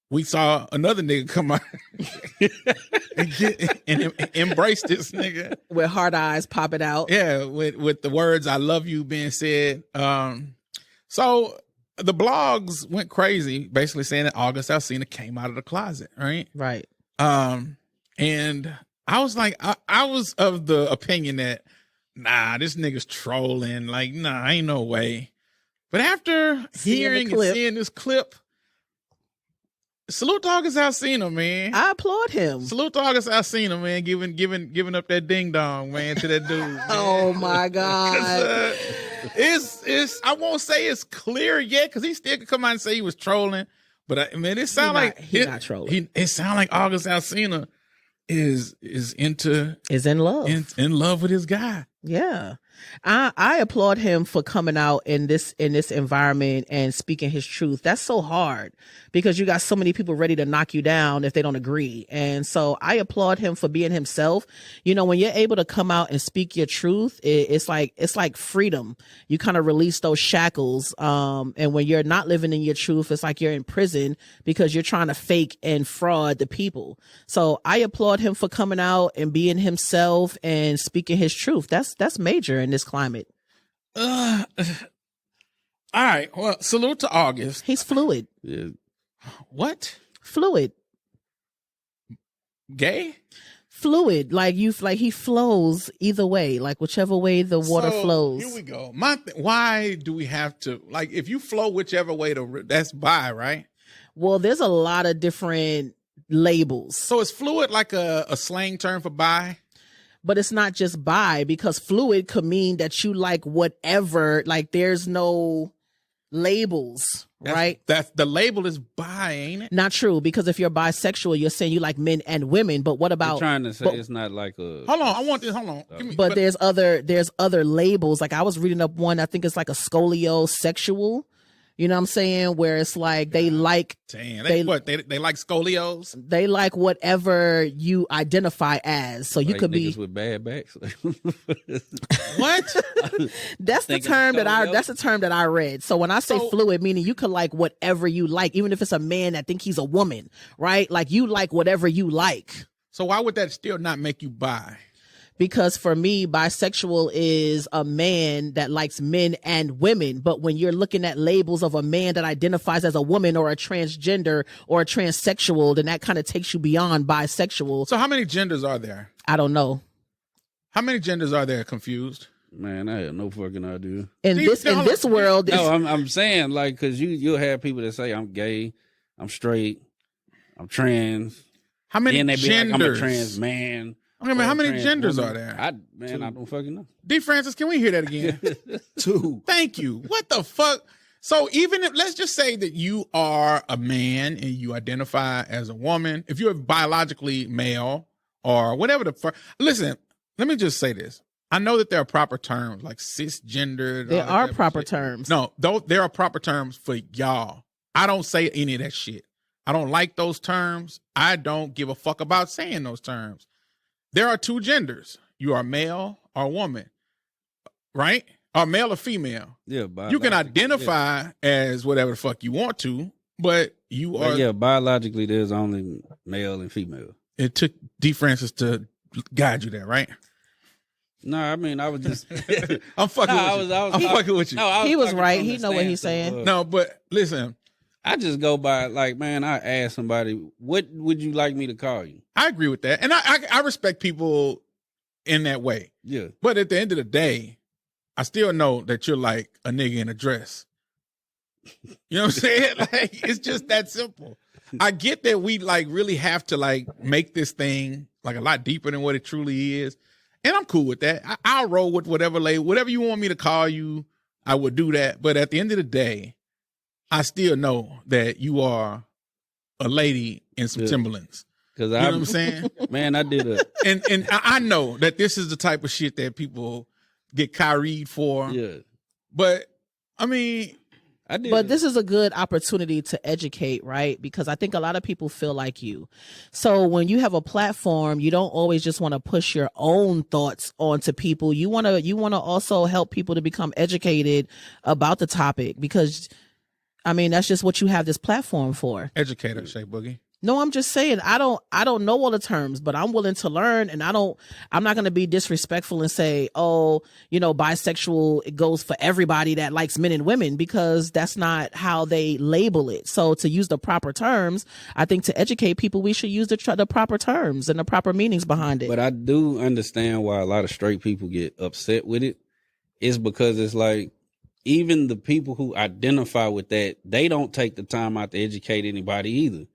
we saw another nigga come out and embrace this nigga. With hard eyes popping out. Yeah, with the words "I love you" being said. So the blogs went crazy, basically saying that August Alsina came out of the closet, right? Right. And I was like, I was of the opinion that, nah, this nigga's trolling. Like, nah, ain't no way. But after hearing and seeing this clip, salute to August Alsina, man. I applaud him. Salute to August Alsina, man, giving up that ding dong, man, to that dude. Man. Oh my God. It's I won't say it's clear yet because he still could come out and say he was trolling, but it sound like he's not trolling. It sound like August Alsina is in love. In love with his guy. Yeah. I applaud him for coming out in this environment and speaking his truth. That's so hard because you got so many people ready to knock you down if they don't agree. And so I applaud him for being himself. You know, when you're able to come out and speak your truth, it's like freedom. You kind of release those shackles. And when you're not living in your truth, it's like you're in prison because you're trying to fake and fraud the people. So I applaud him for coming out and being himself and speaking his truth. That's major in this climate. All right. Well, salute to August. He's fluid. Yeah. What? Fluid. Gay? Fluid. Like he flows either way, like whichever way the water flows. Here we go. Why do we have to, like, if you flow whichever way, that's bi, right? Well, there's a lot of different labels. So is fluid like a slang term for bi? But it's not just bi, because fluid could mean that you like whatever, like there's no labels, right? That's the label is bi, ain't it? Not true, because if you're bisexual, you're saying you like men and women, but what about... I'm trying to say it's not like a... Hold on, I want this, hold on. But there's other labels, like I was reading up one, I think it's like a scoliosexual. You know what I'm saying? Where it's like they like... Damn, they like scolios? They like whatever you identify as. So you like could be... with bad backs. What? That's the term that I read. So when I say fluid, meaning you could like whatever you like, even if it's a man that think he's a woman, right? Like you like whatever you like. So why would that still not make you bi? Because for me, bisexual is a man that likes men and women. But when you're looking at labels of a man that identifies as a woman or a transgender or a transsexual, then that kind of takes you beyond bisexual. So how many genders are there? I don't know. How many genders are there? Confused? Man, I have no fucking idea. In this world, no, I'm saying like because you'll have people that say I'm gay, I'm straight, I'm trans. How many then they be genders? like, I'm a trans man. Okay, man, how many genders are there? I don't fucking know. D. Francis, can we hear that again? 2. Thank you. What the fuck? So even if, let's just say that you are a man and you identify as a woman, if you're biologically male or whatever the fuck. Listen, let me just say this. I know that there are proper terms like cisgender. There are proper terms. No, there are proper terms for y'all. I don't say any of that shit. I don't like those terms. I don't give a fuck about saying those terms. There are 2 genders. You are male or woman, right? Or male or female. Yeah, you can identify as whatever the fuck you want to, but you are. Yeah, biologically, there's only male and female. It took D. Francis to guide you there, right? No, I mean, I was just. I'm fucking with you. I'm fucking with you. No, he was right. He know what he's saying. No, but listen. I just go by like, man, I ask somebody, what would you like me to call you? I agree with that. And I respect people in that way. Yeah. But at the end of the day, I still know that you're like a nigga in a dress. You know what I'm saying? Like, it's just that simple. I get that we like really have to like make this thing like a lot deeper than what it truly is. And I'm cool with that. I'll roll with whatever you want me to call you, I would do that. But at the end of the day, I still know that you are a lady in some Timberlands. Because you know what I'm saying? Man, I did and I know that this is the type of shit that people get Kyrie'd for. Yeah. But I mean, I did. But this is a good opportunity to educate, right? Because I think a lot of people feel like you. So when you have a platform, you don't always just want to push your own thoughts onto people. You want to also help people to become educated about the topic, because I mean, that's just what you have this platform for. Educator, Shay Boogie. No, I'm just saying I don't know all the terms, but I'm willing to learn, and I'm not going to be disrespectful and say, oh, bisexual, it goes for everybody that likes men and women, because that's not how they label it. So to use the proper terms, I think to educate people, we should use the proper terms and the proper meanings behind it. But I do understand why a lot of straight people get upset with it. It's because it's like, even the people who identify with that, they don't take the time out to educate anybody either.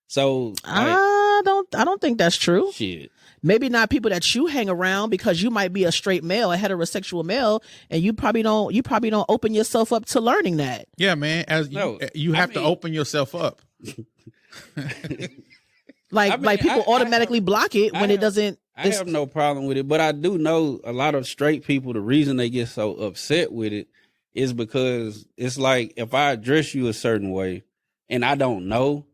So I don't think that's true. Shit. Maybe not people that you hang around, because you might be a straight male, a heterosexual male, and you probably don't open yourself up to learning that. Yeah, man. You have to open yourself up. Like people automatically block it when it doesn't. I have no problem with it, but I do know a lot of straight people, the reason they get so upset with it is because it's like, if I address you a certain way and I don't know,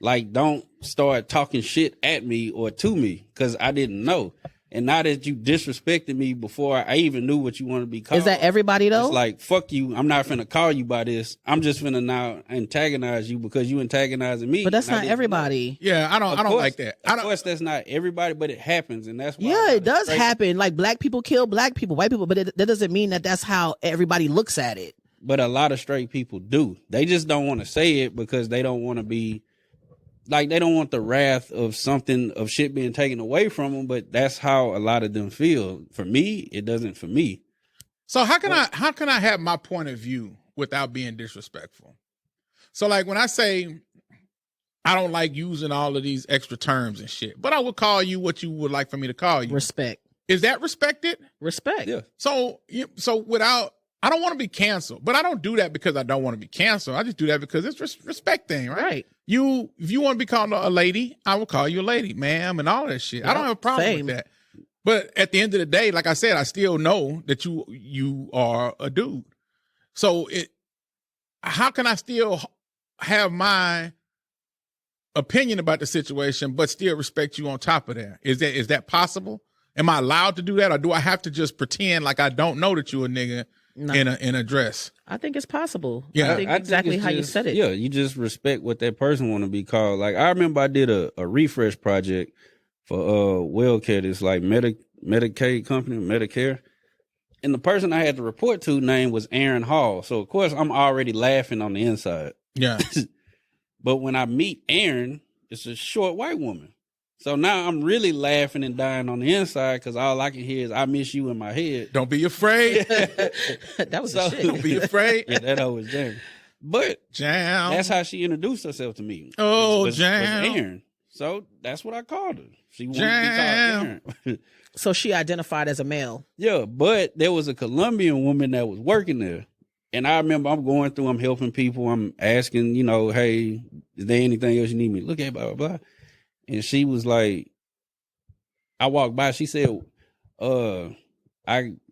like, don't start talking shit at me or to me, because I didn't know. And now that you disrespected me before I even knew what you want to be called. Is that everybody though? It's like, fuck you. I'm not finna call you by this. I'm just finna now antagonize you because you antagonizing me. But that's not everybody. Yeah, I don't like that. Of course, that's not everybody, but it happens, and that's why. Yeah, it does happen. Like, black people kill black people, white people, but that doesn't mean that that's how everybody looks at it. But a lot of straight people do. They just don't want to say it because they don't want to be. Like, they don't want the wrath of shit being taken away from them, but that's how a lot of them feel. For me, it doesn't for me. So how can I have my point of view without being disrespectful? So, like, when I say I don't like using all of these extra terms and shit, but I would call you what you would like for me to call you. Respect. Is that respected? Respect. Yeah. So without, I don't want to be canceled, but I don't do that because I don't want to be canceled. I just do that because it's respect thing, right? Right. If you want to be called a lady, I will call you a lady, ma'am, and all that shit. I don't have a problem with that. But at the end of the day, like I said, I still know that you are a dude. So how can I still have my opinion about the situation, but still respect you on top of that? Is that possible? Am I allowed to do that, or do I have to just pretend like I don't know that you a nigga in a dress? I think it's possible. Yeah, I think exactly how you said it. Yeah, you just respect what that person want to be called. Like, I remember I did a refresh project for WellCare, this like Medicaid company, Medicare. And the person I had to report to name was Aaron Hall. So of course I'm already laughing on the inside. Yeah. But when I meet Aaron, it's a short white woman. So now I'm really laughing and dying on the inside because all I can hear is "I miss you" in my head. Don't be afraid. That was so, shit. Don't be afraid. Yeah, that always jam. But Jam. that's how she introduced herself to me. Oh, was Jam. Aaron. So that's what I called her. She wanted Jam. to be called Aaron. So she identified as a male. Yeah, but there was a Colombian woman that was working there. And I remember I'm helping people. I'm asking, hey, is there anything else you need me to look at, blah, blah, blah. And she was like, I walked by, she said, I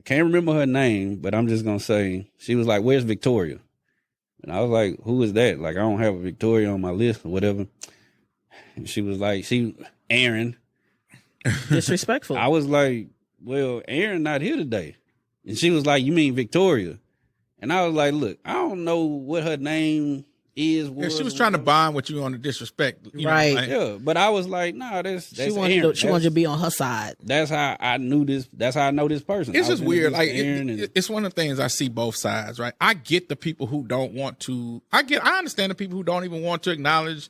can't remember her name, but I'm just going to say, she was like, where's Victoria? And I was like, who is that? Like, I don't have a Victoria on my list or whatever. And she was like, Aaron. Disrespectful. I was like, well, Aaron not here today. And she was like, you mean Victoria? And I was like, look, I don't know what her name is. Yeah, she was trying to bond with you on the disrespect. Right. Yeah, but I was like, nah, that's she wanted you to be on her side. That's how I knew this. That's how I know this person. It's just weird. Like, it's one of the things I see both sides, right? I get the people who don't want to. I understand the people who don't even want to acknowledge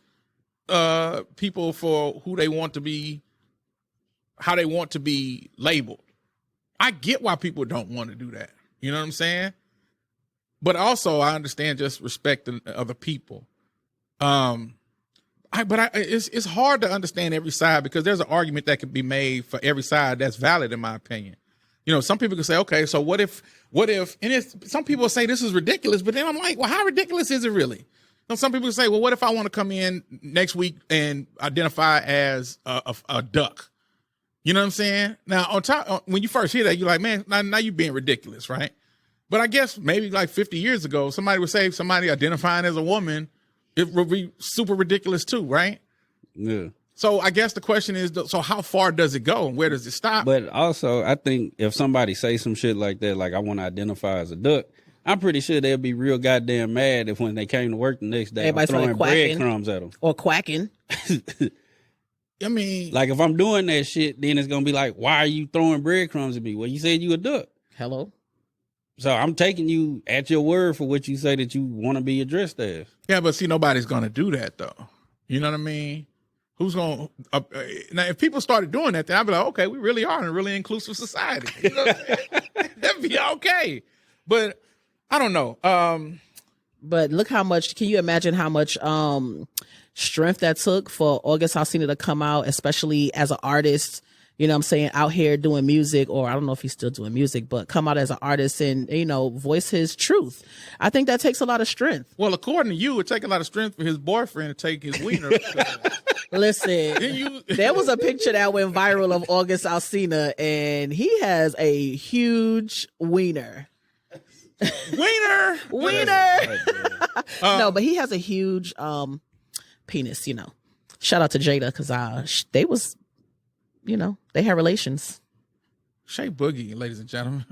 people for who they want to be, how they want to be labeled. I get why people don't want to do that. You know what I'm saying? But also, I understand just respecting other people. It's hard to understand every side because there's an argument that can be made for every side that's valid, in my opinion. Some people can say, okay, so what if, and some people say this is ridiculous, but then I'm like, well, how ridiculous is it really? Some people say, well, what if I want to come in next week and identify as a duck? You know what I'm saying? Now, when you first hear that, you're like, man, now you're being ridiculous, right? But I guess maybe like 50 years ago, somebody would say somebody identifying as a woman, it would be super ridiculous too, right? Yeah. So I guess the question is, so how far does it go and where does it stop? But also, I think if somebody say some shit like that, like I want to identify as a duck, I'm pretty sure they'll be real goddamn mad if when they came to work the next day, I'm throwing breadcrumbs at them. Or quacking. I mean, like if I'm doing that shit, then it's gonna be like, why are you throwing breadcrumbs at me? Well, you said you a duck. Hello. So I'm taking you at your word for what you say that you want to be addressed as. yeah, but see, nobody's going to do that though. You know what I mean? Who's going to, now if people started doing that, then I'd be like, okay, we really are in a really inclusive society. You know what I'm saying? That'd be okay. But I don't know. But look how much, can you imagine how much strength that took for August Alsina to come out, especially as an artist, you know what I'm saying, out here doing music, or I don't know if he's still doing music, but come out as an artist and, you know, voice his truth. I think that takes a lot of strength. Well, according to you, it takes a lot of strength for his boyfriend to take his wiener. Listen, there was a picture that went viral of August Alsina, and he has a huge wiener. Wiener! No, but he has a huge penis, you know. Shout out to Jada, because they was, you know, they had relations. Shay Boogie, ladies and gentlemen.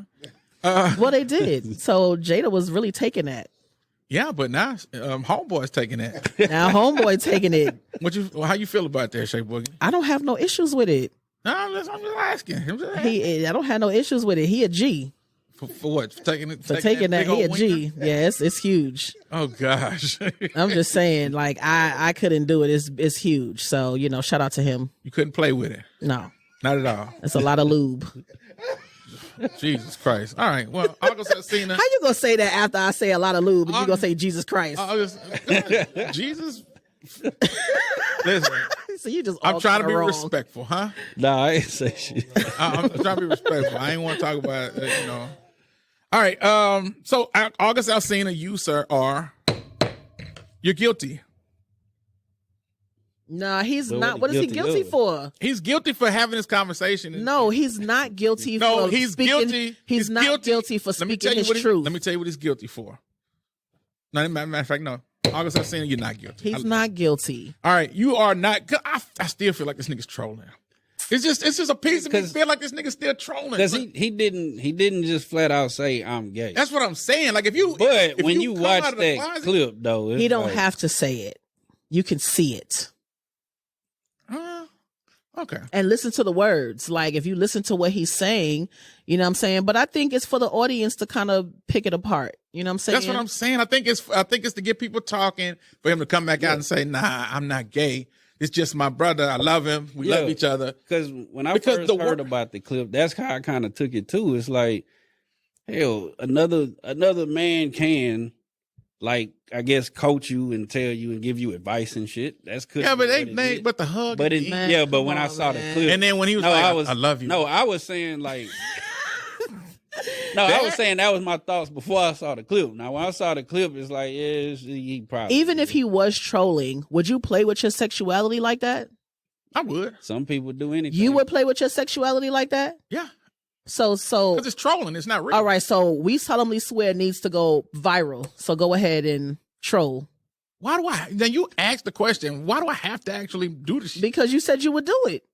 Well, they did. So Jada was really taking that. Yeah, but now homeboy's taking that. Now homeboy taking it. How you feel about that, Shay Boogie? I don't have no issues with it. No, I'm just asking. I don't have no issues with it. He a G. For what? For taking it? For taking that, he a G. Yes, it's huge. Oh gosh. I'm just saying, like I couldn't do it. It's huge. So, you know, shout out to him. You couldn't play with it. No. Not at all. It's a lot of lube. Jesus Christ. All right. Well, August Alsina. How you gonna say that after I say a lot of lube? And you gonna say Jesus Christ? Jesus. Listen. So you just. I'm trying to be wrong. respectful, huh? Nah, I ain't say shit. I'm trying to be respectful. I ain't want to talk about it, you know. All right. So August Alsina, you sir you're guilty. Nah, he's Well, not. What is he guilty for? He's guilty for having this conversation. No, he's not guilty. No, for he's speaking, guilty. He's not guilty for speaking his truth. Let me tell you what he's guilty for. No, matter of fact, no. August Alsina, you're not guilty. He's not guilty. All right, you are not. I still feel like this nigga's trolling. It's just a piece of me feel like this nigga's still trolling. Because he didn't just flat out say I'm gay. That's what I'm saying. Like if when you watch that clip though, he don't have to say it. You can see it. Okay. And listen to the words. Like if you listen to what he's saying, you know what I'm saying? But I think it's for the audience to kind of pick it apart. You know what I'm saying? That's what I'm saying. I think it's to get people talking, for him to come back out and say, nah, I'm not gay. It's just my brother. I love him. We love each other. Because when I first heard about the clip, that's how I kind of took it too. It's like, hell, another man can, like, I guess, coach you and tell you and give you advice and shit. That's good. Yeah, but but the hug. But when I saw the clip, and then when he was I love you. No, I was saying like, I was saying that was my thoughts before I saw the clip. Now when I saw the clip, it's like, yeah, he probably. Even if he was trolling, would you play with your sexuality like that? I would. Some people do anything. You would play with your sexuality like that? Yeah. So because it's trolling, it's not real. All right, so We Solemnly Swear needs to go viral. So go ahead and troll. Why do I? Then you asked the question. Why do I have to actually do this shit? Because you said you would do it.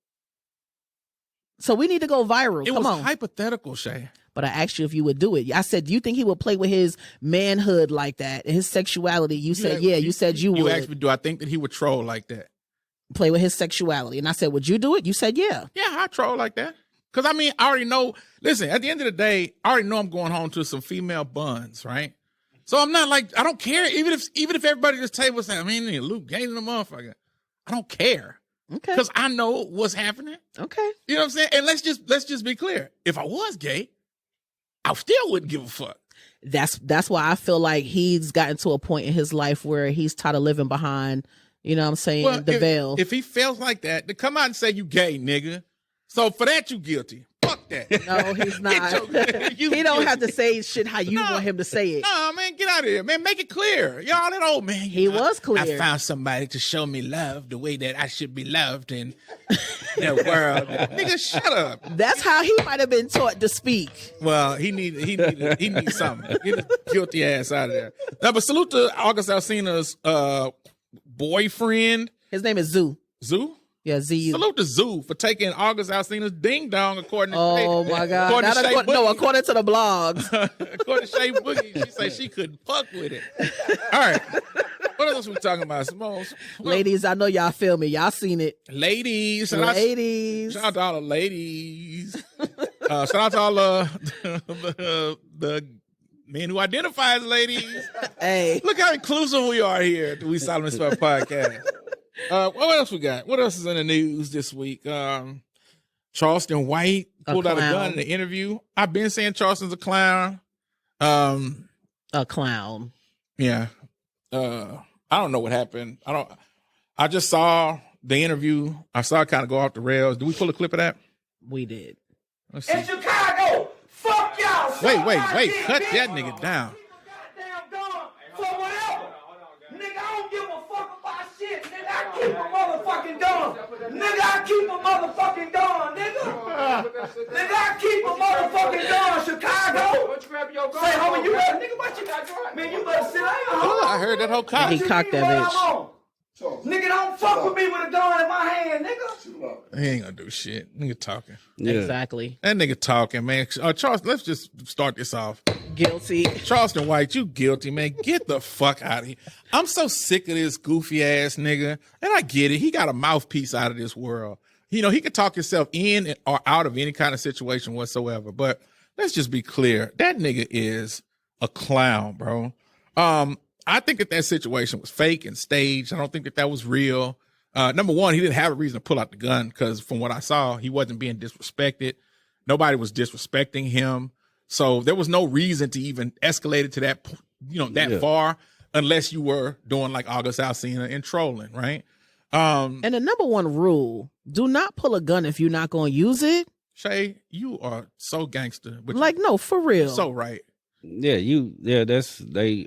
So we need to go viral. It Come was on. hypothetical, Shay. But I asked you if you would do it. I said, do you think he would play with his manhood like that and his sexuality? You said, yeah. You said you would. You asked me, do I think that he would troll like that? Play with his sexuality. And I said, would you do it? You said, yeah. Yeah, I troll like that. Because, I mean, I already know. Listen, at the end of the day, I already know I'm going home to some female buns, right? So I'm not like, I don't care. Even if everybody at this table saying, I mean, Luke gay in the motherfucker. I don't care. Okay. Because I know what's happening. Okay. You know what I'm saying? And let's just be clear. If I was gay, I still wouldn't give a fuck. That's why I feel like he's gotten to a point in his life where he's tired of living behind, you know what I'm saying, the veil. If he feels like that, to come out and say you gay, nigga. So for that, you guilty. Fuck that. No, he's not. He don't have to say shit how you want him to say it. No, man, get out of here, man. Make it clear. Y'all that old man. He was clear. I found somebody to show me love the way that I should be loved. And that world. Nigga, shut up. That's how he might have been taught to speak. Well, he needs something. Get his guilty ass out of there. Now, but salute to August Alsina's boyfriend. His name is Zoo. Zoo? Yeah, Z-U. Salute to Zoo for taking August Alsina's ding dong according to Oh my God. According to the blogs. According to Shay Boogie, she said she couldn't fuck with it. All right. What else we talking about, Simone? Ladies, I know y'all feel me. Y'all seen it. Ladies. Shout out to all the ladies. Shout out to all the men who identify as ladies. Hey. Look how inclusive we are here at the We Solemnly Swear podcast. What else we got? What else is in the news this week? Charleston White pulled out a gun in the interview. I've been saying Charleston's a clown. A clown. Yeah. I don't know what happened. I just saw the interview. I saw it kind of go off the rails. Did we pull a clip of that? We did. Let's see. In Chicago, fuck y'all. Wait. Cut that nigga down. Goddamn gun for whatever. Nigga, I don't give a fuck about shit. Nigga, I keep a motherfucking gun. Nigga, I keep a motherfucking gun, nigga. Nigga, I keep a motherfucking gun. Chicago. Say, homie, you better, nigga, what you got? Man, you better sit down, homie. I heard that whole cop. He cocked that bitch. Nigga, don't fuck with me with a gun in my hand, nigga. He ain't gonna do shit. Nigga talking. Yeah. Exactly. That nigga talking, man. Charleston, let's just start this off. Guilty. Charleston White, you guilty, man. Get the fuck out of here. I'm so sick of this goofy ass nigga. And I get it. He got a mouthpiece out of this world. You know, he could talk himself in or out of any kind of situation whatsoever. But let's just be clear. That nigga is a clown, bro. I think that situation was fake and staged. I don't think that was real. Number one, he didn't have a reason to pull out the gun because from what I saw, he wasn't being disrespected. Nobody was disrespecting him. So there was no reason to even escalate it to that, far unless you were doing like August Alsina and trolling, right? And the number one rule, do not pull a gun if you're not going to use it. Shay, you are so gangster. But no, for real. So right.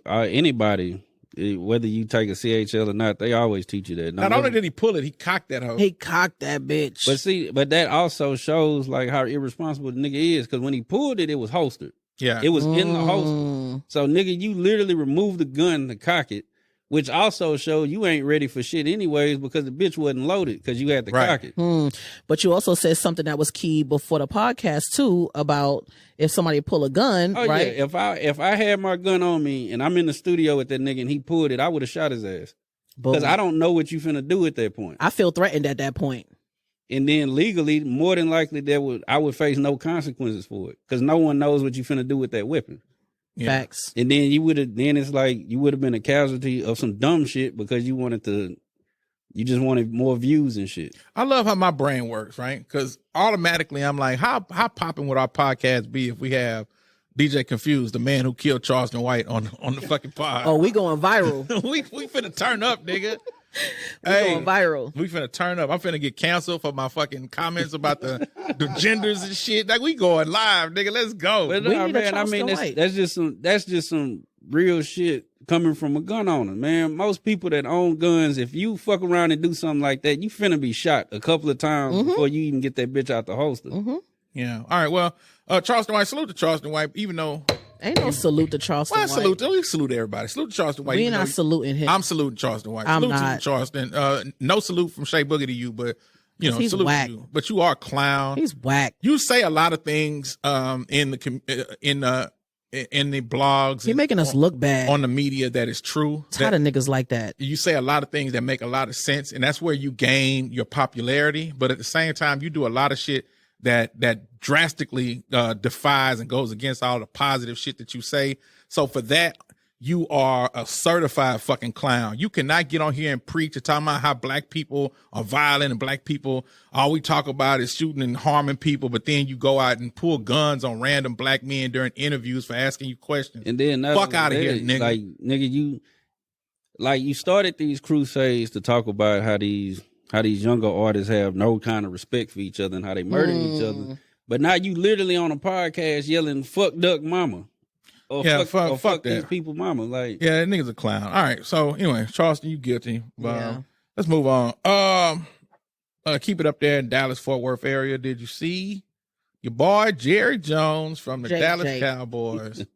Anybody, whether you take a CHL or not, they always teach you that. Not only did he pull it, he cocked that hoe. He cocked that bitch. But that also shows like how irresponsible the nigga is, because when he pulled it, it was holstered. Yeah. It was in the holster. So nigga, you literally removed the gun to cock it, which also showed you ain't ready for shit anyways because the bitch wasn't loaded because you had to cock it. But you also said something that was key before the podcast too about if somebody pull a gun, right? Yeah. If I had my gun on me and I'm in the studio with that nigga and he pulled it, I would have shot his ass. Because I don't know what you finna do at that point. I feel threatened at that point. And then legally, more than likely, I would face no consequences for it because no one knows what you finna do with that weapon. Yeah. Facts. And then it's like you would have been a casualty of some dumb shit because you just wanted more views and shit. I love how my brain works, right? Because automatically I'm like, how popping would our podcast be if we have DJ Kunphuzed, the man who killed Charleston White on the fucking pod? Oh, we going viral. we finna turn up, nigga. Going viral. We finna turn up. I'm finna get canceled for my fucking comments about the genders and shit. Like we going live, nigga. Let's go. But that's just some real shit coming from a gun owner, man. Most people that own guns, if you fuck around and do something like that, you finna be shot a couple of times before you even get that bitch out the holster. Yeah. All right. Well, Charleston White, salute to Charleston White, even though ain't no salute to Charleston White. We salute everybody. Salute to Charleston White. We not saluting him. I'm saluting Charleston White. I'm salute not. to Charleston. No salute from Shay Boogie to you, but he's salute whack. to you. But you are a clown. He's whack. You say a lot of things in the blogs. You're making us look bad on the media that is true. Tired of niggas like that. You say a lot of things that make a lot of sense, and that's where you gain your popularity. But at the same time, you do a lot of shit that drastically defies and goes against all the positive shit that you say. So for that, you are a certified fucking clown. You cannot get on here and preach and talk about how black people are violent and black people, all we talk about is shooting and harming people, but then you go out and pull guns on random black men during interviews for asking you questions. And then fuck out of here, nigga. You started these crusades to talk about how these younger artists have no kind of respect for each other and how they murder each other. But now you literally on a podcast yelling, fuck Duck Mama. Or fuck these people mama. Like, yeah, that nigga's a clown. All right. So anyway, Charleston, you guilty. Let's move on. keep it up there in Dallas-Fort Worth area. Did you see your boy Jerry Jones from the Dallas Cowboys?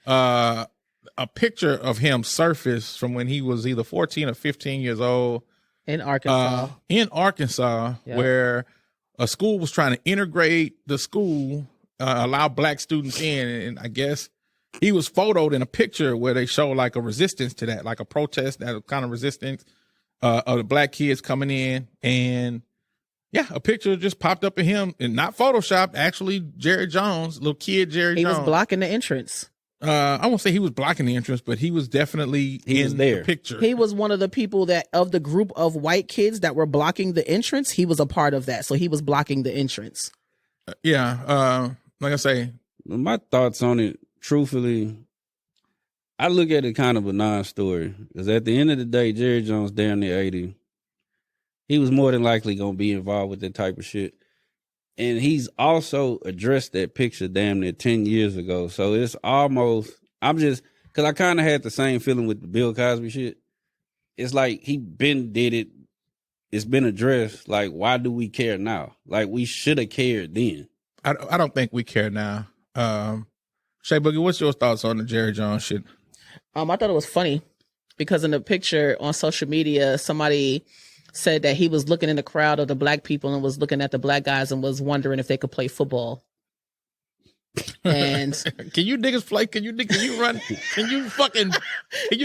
A picture of him surfaced from when he was either 14 or 15 years old. In Arkansas. Where a school was trying to integrate the school, allow black students in. And I guess he was photoed in a picture where they show like a resistance to that, like a protest, that kind of resistance of the black kids coming in. And yeah, a picture just popped up of him, and not Photoshopped, actually Jerry Jones, little kid Jerry Jones. He was blocking the entrance. I won't say he was blocking the entrance, but he was definitely in the picture. He was one of the people that, of the group of white kids that were blocking the entrance, he was a part of that. So he was blocking the entrance. Like I say, my thoughts on it, truthfully, I look at it kind of a non-story. Because at the end of the day, Jerry Jones, damn near 80, he was more than likely going to be involved with that type of shit. And he's also addressed that picture damn near 10 years ago. So it's almost, because I kind of had the same feeling with the Bill Cosby shit. It's like he been did it. It's been addressed. Like, why do we care now? Like, we should have cared then. I don't think we care now. Shay Boogie, what's your thoughts on the Jerry Jones shit? I thought it was funny because in the picture on social media, somebody said that he was looking in the crowd of the black people and was looking at the black guys and was wondering if they could play football. And can you niggas play? Can you run? Can you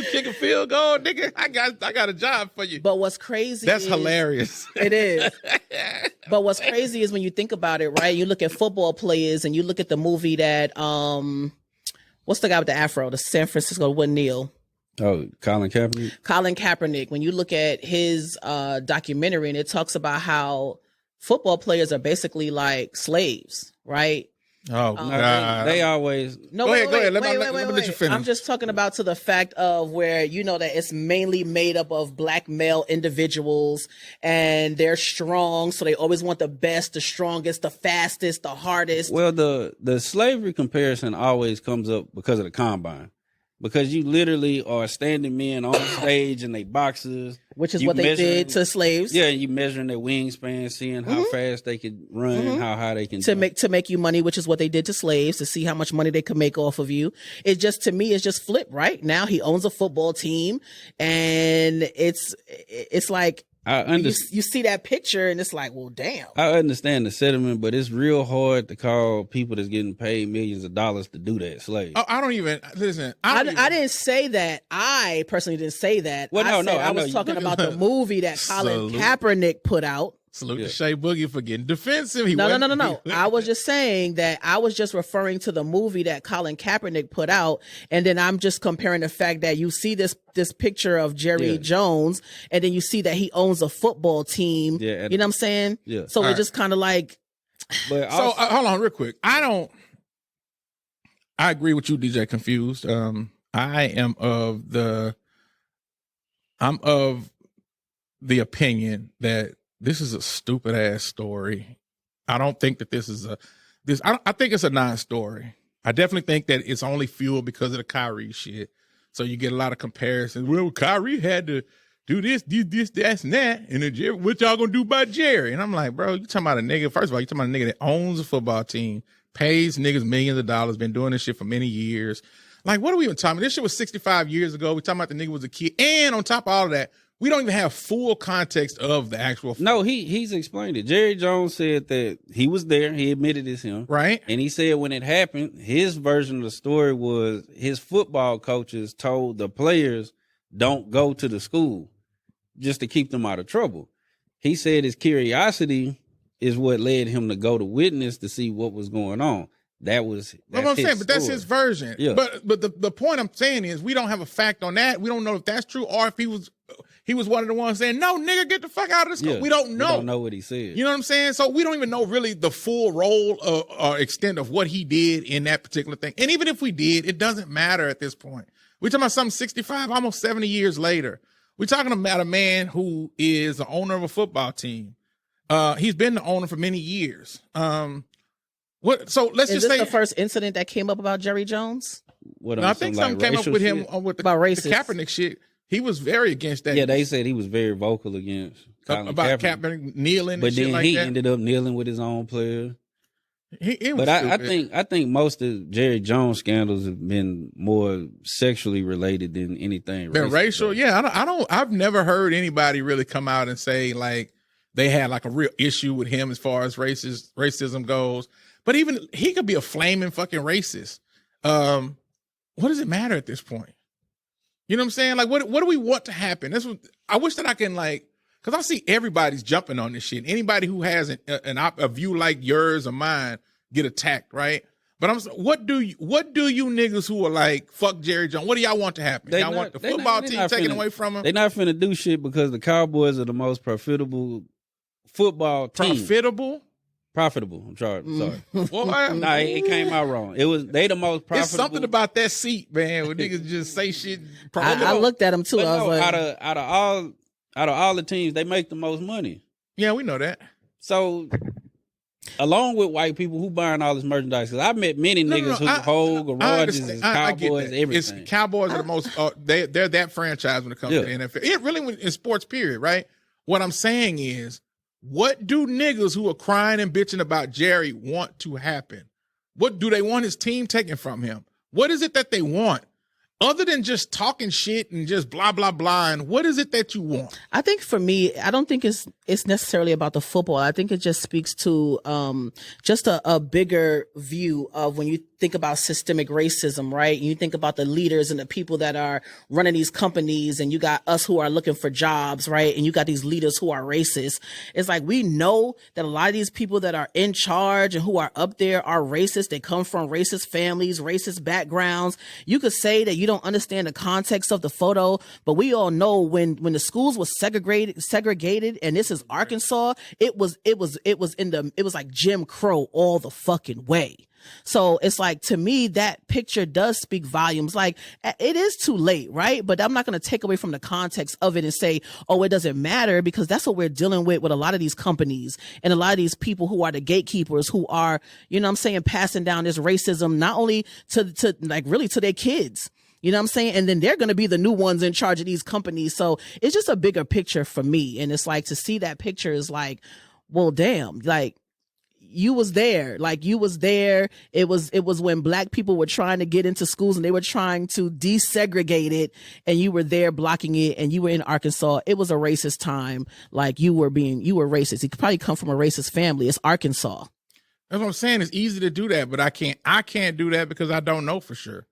kick a field goal, nigga? I got a job for you. But what's crazy? That's hilarious. It is. But what's crazy is when you think about it, right? You look at football players and you look at the movie that what's the guy with the afro? The San Francisco wouldn't kneel. Oh, Colin Kaepernick? Colin Kaepernick. When you look at his documentary, and it talks about how football players are basically like slaves, right? Oh, God. They always... No, go ahead. Let me let you finish. I'm just talking about to the fact of where, you know, that it's mainly made up of black male individuals, and they're strong, so they always want the best, the strongest, the fastest, the hardest. Well, the slavery comparison always comes up because of the combine. Because you literally are standing men on stage in they boxes. Which is what they did to slaves. Yeah, you measuring their wingspan, seeing how fast they could run, how high they can to make you money, which is what they did to slaves, to see how much money they could make off of you. It just, to me, it's just flip, right? Now he owns a football team, and it's like, you see that picture and it's like, well, damn. I understand the sentiment, but it's real hard to call people that's getting paid millions of dollars to do that slave. Oh, I don't even listen. I didn't say that. I personally didn't say that. Well, I was talking about the movie that Colin Kaepernick put out. Salute to Shay Boogie for getting defensive. No. I was just saying that I was just referring to the movie that Colin Kaepernick put out, and then I'm just comparing the fact that you see this picture of Jerry Jones, and then you see that he owns a football team. Yeah, you know what I'm saying? Yeah. So it's just kind of like. But so hold on, real quick. I agree with you, DJ Kunphuzed. I'm of the opinion that this is a stupid ass story. I don't think that I think it's a non-story. I definitely think that it's only fueled because of the Kyrie shit. So you get a lot of comparisons. Well, Kyrie had to do this, that, and that. And then Jerry, what y'all gonna do about Jerry? And I'm like, bro, you talking about a nigga, first of all, you talking about a nigga that owns a football team, pays niggas millions of dollars, been doing this shit for many years. Like, what are we even talking about? This shit was 65 years ago. We talking about the nigga was a kid. And on top of all of that, we don't even have full context of the actual. No, he's explained it. Jerry Jones said that he was there. He admitted it's him. Right. And he said when it happened, his version of the story was his football coaches told the players, don't go to the school just to keep them out of trouble. He said his curiosity is what led him to go to witness to see what was going on. That's what I'm saying, but that's his version. Yeah. But the point I'm saying is we don't have a fact on that. We don't know if that's true or if he was one of the ones saying, no, nigga, get the fuck out of the school. Yeah, we don't know. We don't know what he said. You know what I'm saying? So we don't even know really the full role or extent of what he did in that particular thing. And even if we did, it doesn't matter at this point. We're talking about something 65, almost 70 years later. We're talking about a man who is the owner of a football team. He's been the owner for many years. So let's just say, is this the first incident that came up about Jerry Jones? I think something came up with him with the Kaepernick shit. He was very against that. Yeah, they said he was very vocal against Colin about Kaepernick. Kaepernick kneeling But and shit then like he that. ended up kneeling with his own player. It was But I stupid. think most of Jerry Jones scandals have been more sexually related than anything. Been racist. racial. Yeah, I've never heard anybody really come out and say like they had like a real issue with him as far as racism goes. But even he could be a flaming fucking racist. What does it matter at this point? You know what I'm saying? Like, what do we want to happen? I wish that I can like, because I see everybody's jumping on this shit. Anybody who has a view like yours or mine get attacked, right? But what do you niggas who are like fuck Jerry Jones? What do y'all want to happen? Y'all want the football team taken away from him? They're not finna do shit because the Cowboys are the most profitable football team. Profitable. I'm sorry. Well, Nah, it came out wrong. They the most profitable. It's something about that seat, man, where niggas just say shit. I looked at him too. But I was like, out of all the teams, they make the most money. Yeah, we know that. So, along with white people who buying all this merchandise, because I've met many niggas who hold garages as Cowboys, everything. It's Cowboys are the most. They're that franchise when it comes to the NFL. It really in sports, period. Right. What I'm saying is, what do niggas who are crying and bitching about Jerry want to happen? What do they want his team taken from him? What is it that they want? Other than just talking shit and just blah, blah, blah, and what is it that you want? I think for me, I don't think it's necessarily about the football. I think it just speaks to just a bigger view of when you think about systemic racism, right? You think about the leaders and the people that are running these companies, and you got us who are looking for jobs, right? And you got these leaders who are racist. It's like we know that a lot of these people that are in charge and who are up there are racist. They come from racist families, racist backgrounds. You could say that you don't understand the context of the photo, but we all know when the schools was segregated, and this is Arkansas, it was like Jim Crow all the fucking way. So it's like, to me, that picture does speak volumes. Like, it is too late, right? But I'm not going to take away from the context of it and say, oh, it doesn't matter, because that's what we're dealing with a lot of these companies and a lot of these people who are the gatekeepers, who are, you know what I'm saying, passing down this racism, not only to like really to their kids. You know what I'm saying? And then they're going to be the new ones in charge of these companies. So it's just a bigger picture for me. And it's like, to see that picture is like, well, damn, like, you was there. It was when black people were trying to get into schools and they were trying to desegregate it, and you were there blocking it, and you were in Arkansas. It was a racist time. Like, you were racist. You could probably come from a racist family. It's Arkansas. That's what I'm saying. It's easy to do that, but I can't do that because I don't know for sure.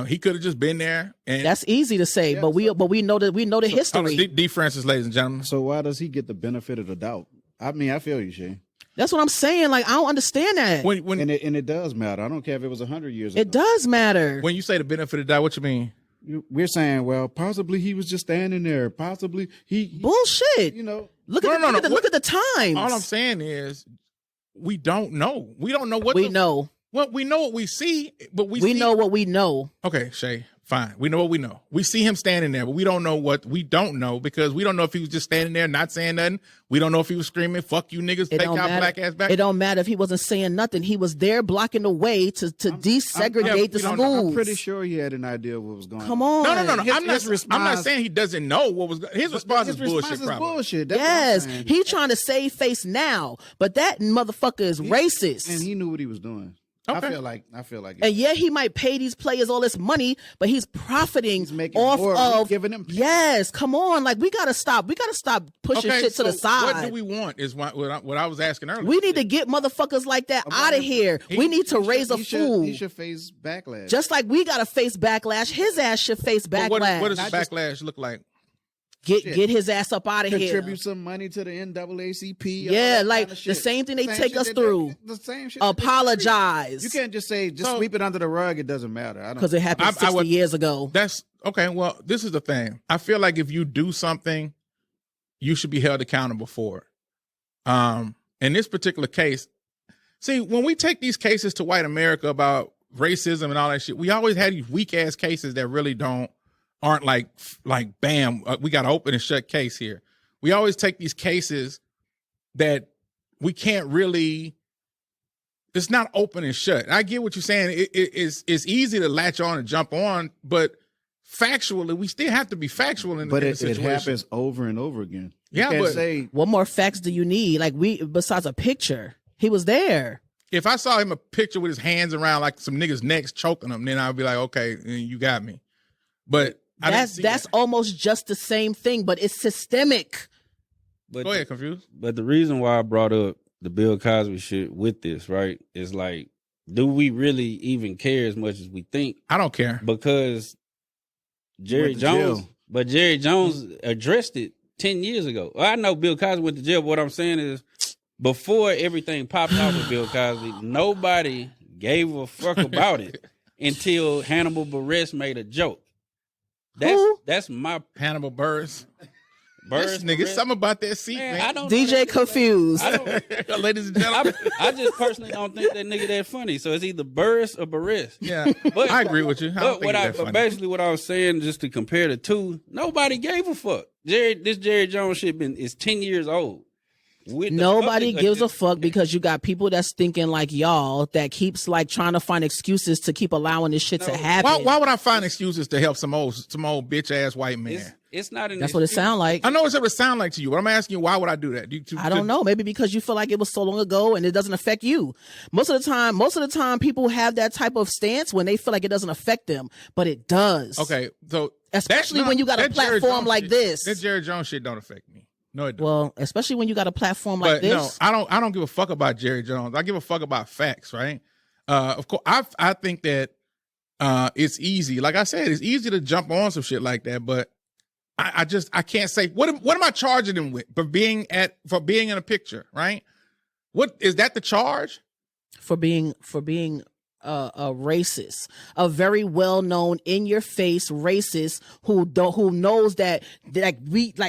He could have just been there, and that's easy to say, but we know the history. D. Francis, ladies and gentlemen. So why does he get the benefit of the doubt? I mean, I feel you, Shane. That's what I'm saying. Like, I don't understand that. And it does matter. I don't care if it was 100 years ago. It does matter. When you say the benefit of the doubt, what you mean? We're saying, well, possibly he was just standing there. Possibly he bullshit. You know, look at the times. All I'm saying is, we don't know. We don't know what we know. Well, we know what we see, but we know what we know. Okay, Shay, fine. We know what we know. We see him standing there, but we don't know what we don't know, because we don't know if he was just standing there not saying nothing. We don't know if he was screaming, "Fuck you niggas, take y'all black ass back." It don't matter if he wasn't saying nothing. He was there blocking the way to desegregate the schools. I'm pretty sure he had an idea of what was going on. Come on. No. I'm not saying he doesn't know what was going on. His response is bullshit. That's he's trying to save face now, but that motherfucker is racist. And he knew what he was doing. Okay. I feel like and yeah, he might pay these players all this money, but he's profiting off of giving them. Yes, come on, like we gotta stop pushing shit to the side. What do we want is what I was asking earlier. We need to get motherfuckers like that out of here. We need to raise a fool. He should face backlash, just like we gotta face backlash. His ass should face backlash. What does backlash look like? Get his ass up out of here. Contribute some money to the NAACP. Yeah, like the same thing they take us through. The same shit. Apologize. You can't just say sweep it under the rug. It doesn't matter. Because it happened 60 years ago. That's okay. Well, this is the thing. I feel like if you do something, you should be held accountable for it. In this particular case, see, when we take these cases to white America about racism and all that shit, we always had these weak ass cases that really aren't like bam, we got an open and shut case here. We always take these cases that we can't really, it's not open and shut. I get what you're saying. It's easy to latch on and jump on, but factually, we still have to be factual in the situation. It happens over and over again. Yeah, can't but say What more facts do you need? Like besides a picture, he was there. if I saw him a picture with his hands around like some niggas' necks choking them, then I'd be like, okay, you got me. But I didn't see That's that. almost just the same thing, but it's systemic. But Go ahead, Confused. But the reason why I brought up the Bill Cosby shit with this, right, is like, do we really even care as much as we think? I don't care. Because Jerry Went to Jones, jail. but Jerry Jones addressed it 10 years ago. Well, I know Bill Cosby went to jail, but what I'm saying is, before everything popped off with Bill Cosby, nobody gave a fuck about it until Hannibal Buress made a joke. That's my Hannibal Buress. Buress. This nigga, something about that seat, man. I don't know DJ that- Confused. I don't, Ladies and gentlemen. I just personally don't think that nigga that funny. So it's either Burris or Buress. Yeah, But- I agree with you. I don't think that's But funny. basically what I was saying, just to compare the two, nobody gave a fuck. This Jerry Jones shit is 10 years old. Nobody gives a fuck because you got people that's thinking like y'all that keeps like trying to find excuses to keep allowing this shit to happen. Why would I find excuses to help some old bitch ass white man? It's not an That's what it excuse. sounds like. I know it's what it sound like to you, but I'm asking you, why would I do that? I don't know. Maybe because you feel like it was so long ago and it doesn't affect you. Most of the time, people have that type of stance when they feel like it doesn't affect them, but it does. Okay, so Especially when you got a that Jerry platform Jones like shit- this. That Jerry Jones shit don't affect me. No, it don't. Well, especially when you got a platform like but this. no, I don't give a fuck about Jerry Jones. I give a fuck about facts, right? Of course, I think that it's easy. Like I said, it's easy to jump on some shit like that, but I can't say what am I charging him with for being in a picture, right? What is that the charge? For being a racist, a very well known in your face racist who knows that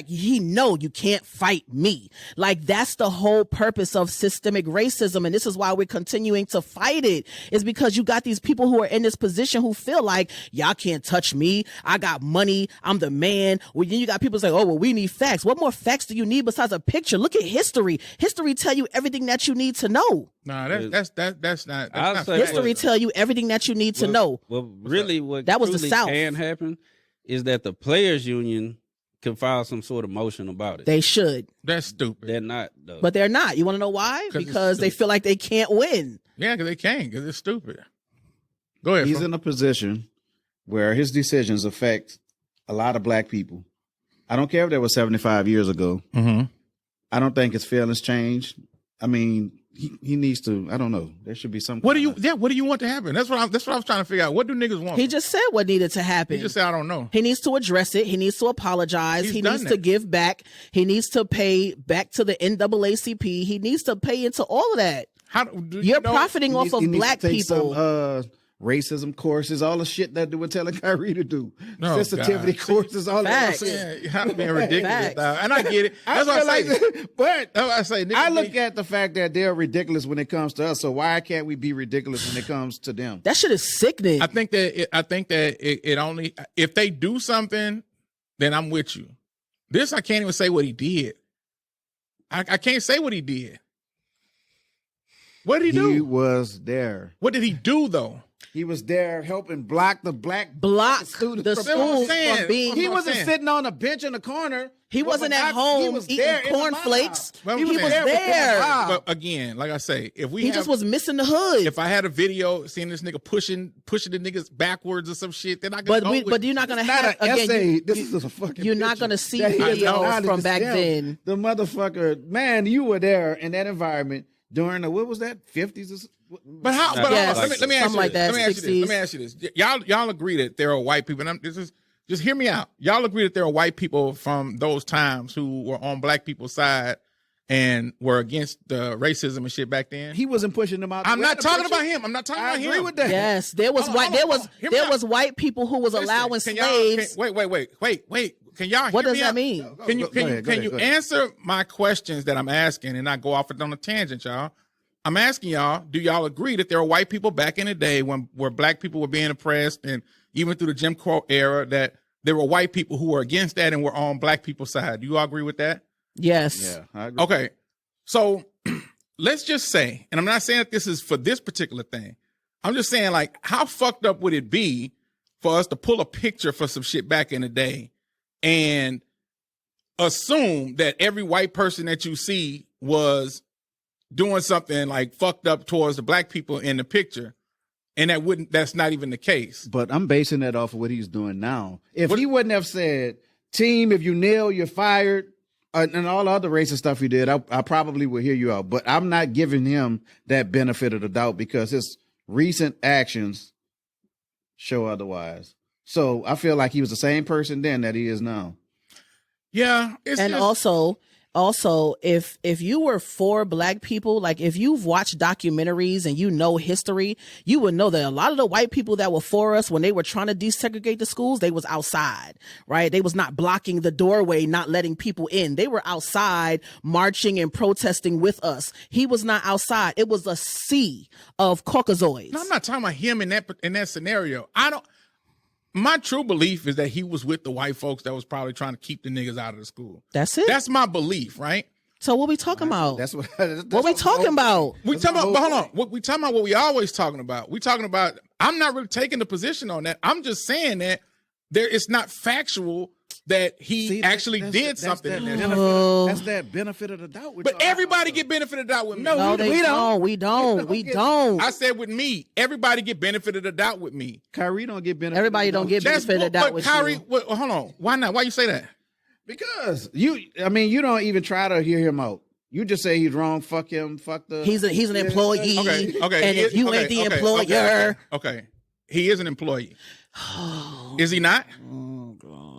he know you can't fight me. Like that's the whole purpose of systemic racism, and this is why we're continuing to fight it. Is because you got these people who are in this position who feel like y'all can't touch me. I got money. I'm the man. Well, then you got people say, oh well, we need facts. What more facts do you need besides a picture? Look at history. History tell you everything that you need to know. Nah, that's not. I'll That's say not History fact. tell you everything that you need to know. Well, really, what That was the truly South. can happen is that the players' union can file some sort of motion about it. They should, That's stupid. They're not, though. but they're not. You want to know why? 'Cause it's Because they stupid. feel like they can't win. Yeah, because they can't. Because it's stupid. Go ahead. he's Fro. in a position where his decisions affect a lot of black people. I don't care if that was 75 years ago. Mhm. I don't think his feelings changed. I mean, he needs to. I don't know. There should be some. What do kind you? of- What do you want to happen? That's what I was trying to figure out. What do niggas want? He just said what needed to happen. He just said I don't know. He needs to address it. He needs to apologize. He's He done needs that. to give back. He needs to pay back to the NAACP. He needs to pay into all of that. How do You're you know, profiting He off needs- of he needs to black take people. Some, racism courses, all the shit that they were telling Kyrie to do, Oh, sensitivity God. courses, all Facts. that. Yeah, I'm being ridiculous, Facts. dog. And I get it. That's what feel I say. but That's what I say. Niggas I look be- at the fact that they're ridiculous when it comes to us. So why can't we be ridiculous when it comes to them? That shit is sickening. I think that it only if they do something, then I'm with you. This I can't even say what he did. I can't say what he did. What did he He do? was there. What did he do though? He was there helping block the Block students the from- schools saying. from being. He That's what I'm wasn't saying. sitting on a bench in the corner. He wasn't at He home was eating there in the cornflakes. mob. He was Well, there. But again, like I say, if we He have, just was missing the hood. if I had a video seeing this nigga pushing the niggas backwards or some shit, then I could go with But you're not gonna Not have an again. essay. you- This is a fucking. you're not picture gonna see that he videos acknowledged from back himself. then. The motherfucker, man, you were there in that environment during the what was that 50s? Or, But how? But Yes, hold on. Let me ask something you like this. that, Let me ask you this. 60s. Let me ask you this. Y'all agree that there are white people, and just hear me out. Y'all agree that there are white people from those times who were on black people's side and were against the racism and shit back then? he wasn't pushing them out. I'm the way not in the talking picture. about him. I'm not talking I about him. agree with that. Yes, there was Hold on, white. hold There on, was hold on. Hear me there out. was white people who was Listen, allowing can y'all- slaves. Wait. Can y'all What hear does me that out? mean? Can you Go ahead, can you go ahead. answer my questions that I'm asking and not go off on a tangent, y'all? I'm asking y'all, do y'all agree that there are white people back in the day where black people were being oppressed and even through the Jim Crow era that there were white people who were against that and were on black people's side? Do you all agree with that? Yes. Yeah, I agree. Okay. So let's just say, and I'm not saying that this is for this particular thing. I'm just saying, like, how fucked up would it be for us to pull a picture for some shit back in the day and assume that every white person that you see was doing something like fucked up towards the black people in the picture, and that's not even the case. But I'm basing that off of what he's doing now. If he wouldn't have said, team, if you nail, you're fired, and all the other racist stuff he did, I probably would hear you out. But I'm not giving him that benefit of the doubt because his recent actions show otherwise. So I feel like he was the same person then that he is now. Yeah. Also, if you were for black people, like if you've watched documentaries and you know history, you would know that a lot of the white people that were for us when they were trying to desegregate the schools, they was outside, right? They was not blocking the doorway, not letting people in. They were outside marching and protesting with us. He was not outside. It was a sea of Caucasoids. No, I'm not talking about him in that scenario. My true belief is that he was with the white folks that was probably trying to keep the niggas out of the school. That's it. That's my belief, right? So what we talking about? That's what we talking about? We talking about, but hold on. We talking about what we always talking about. We talking about, I'm not really taking the position on that. I'm just saying that it's not factual that he actually did something. That's that benefit of the doubt. But everybody get benefit of the doubt with me. No, we don't. I said with me, everybody get benefit of the doubt with me. Kyrie don't get benefit. Everybody don't get benefit of the doubt with Kyrie, you. Hold on. Why not? Why you say that? Because you don't even try to hear him out. You just say he's wrong. Fuck him. Fuck the. He's an employee. Okay. And if you ain't the employer, okay, he is an employee. Is he not? Oh God.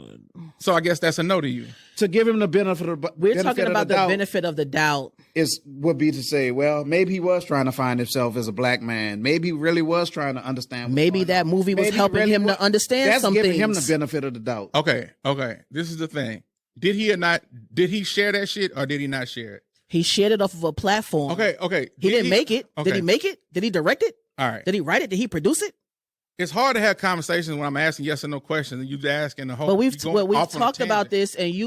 So I guess that's a no to you. To give him the benefit of we're talking about the benefit of the doubt. Would be to say, well, maybe he was trying to find himself as a black man. Maybe he really was trying to understand. Maybe that movie was helping him to understand something. That's giving him the benefit of the doubt. Okay. This is the thing. Did he or not? Did he share that shit or did he not share it? He shared it off of a platform. Okay. He didn't make it. Okay. Did he make it? Did he direct it? All right. Did he write it? Did he produce it? It's hard to have conversations when I'm asking yes or no questions and you asking the whole. But we've talked about this, and you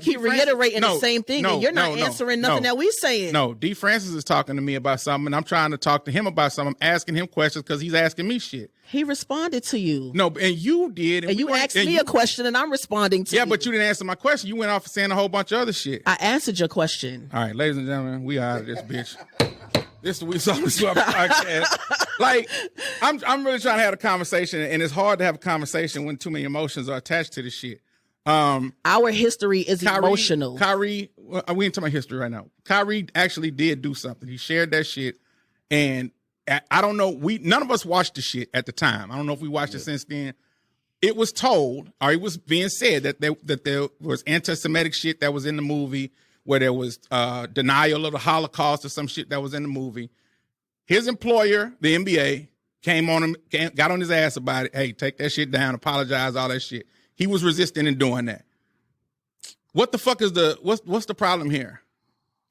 keep reiterating the same thing, and you're not answering nothing that we're saying. No, D. Francis is talking to me about something, and I'm trying to talk to him about something. I'm asking him questions because he's asking me shit. He responded to you. No, and you did, and you asked me a question, and I'm responding to you. Yeah, but you didn't answer my question. You went off saying a whole bunch of other shit. I answered your question. All right, ladies and gentlemen, we out of this bitch. This is We Saw This podcast. Like, I'm really trying to have a conversation, and it's hard to have a conversation when too many emotions are attached to this shit. Our history is emotional. Kyrie, we ain't talking about history right now. Kyrie actually did do something. He shared that shit, and I don't know. None of us watched the shit at the time. I don't know if we watched it since then. It was told, or it was being said that there was anti-Semitic shit that was in the movie, where there was denial of the Holocaust or some shit that was in the movie. His employer, the NBA, came on him, got on his ass about it. Hey, take that shit down, apologize, all that shit. He was resisting and doing that. What the fuck is what's the problem here?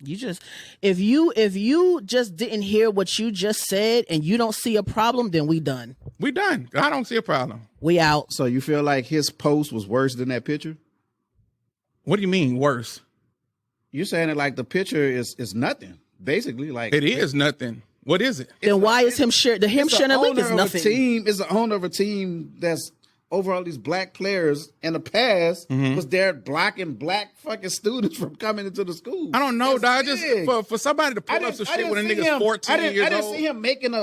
You just if you just didn't hear what you just said and you don't see a problem, then we done. We done. I don't see a problem. We out. So you feel like his post was worse than that picture? What do you mean worse? You're saying it like the picture is nothing. Basically, like it is nothing. What is it? Then why is him sharing the link is nothing? It's the owner of a team that's over all these black players in the past was there blocking black fucking students from coming into the school. I don't know, dog. Just for somebody to pull up some shit when a nigga's 14 years old. I didn't see him making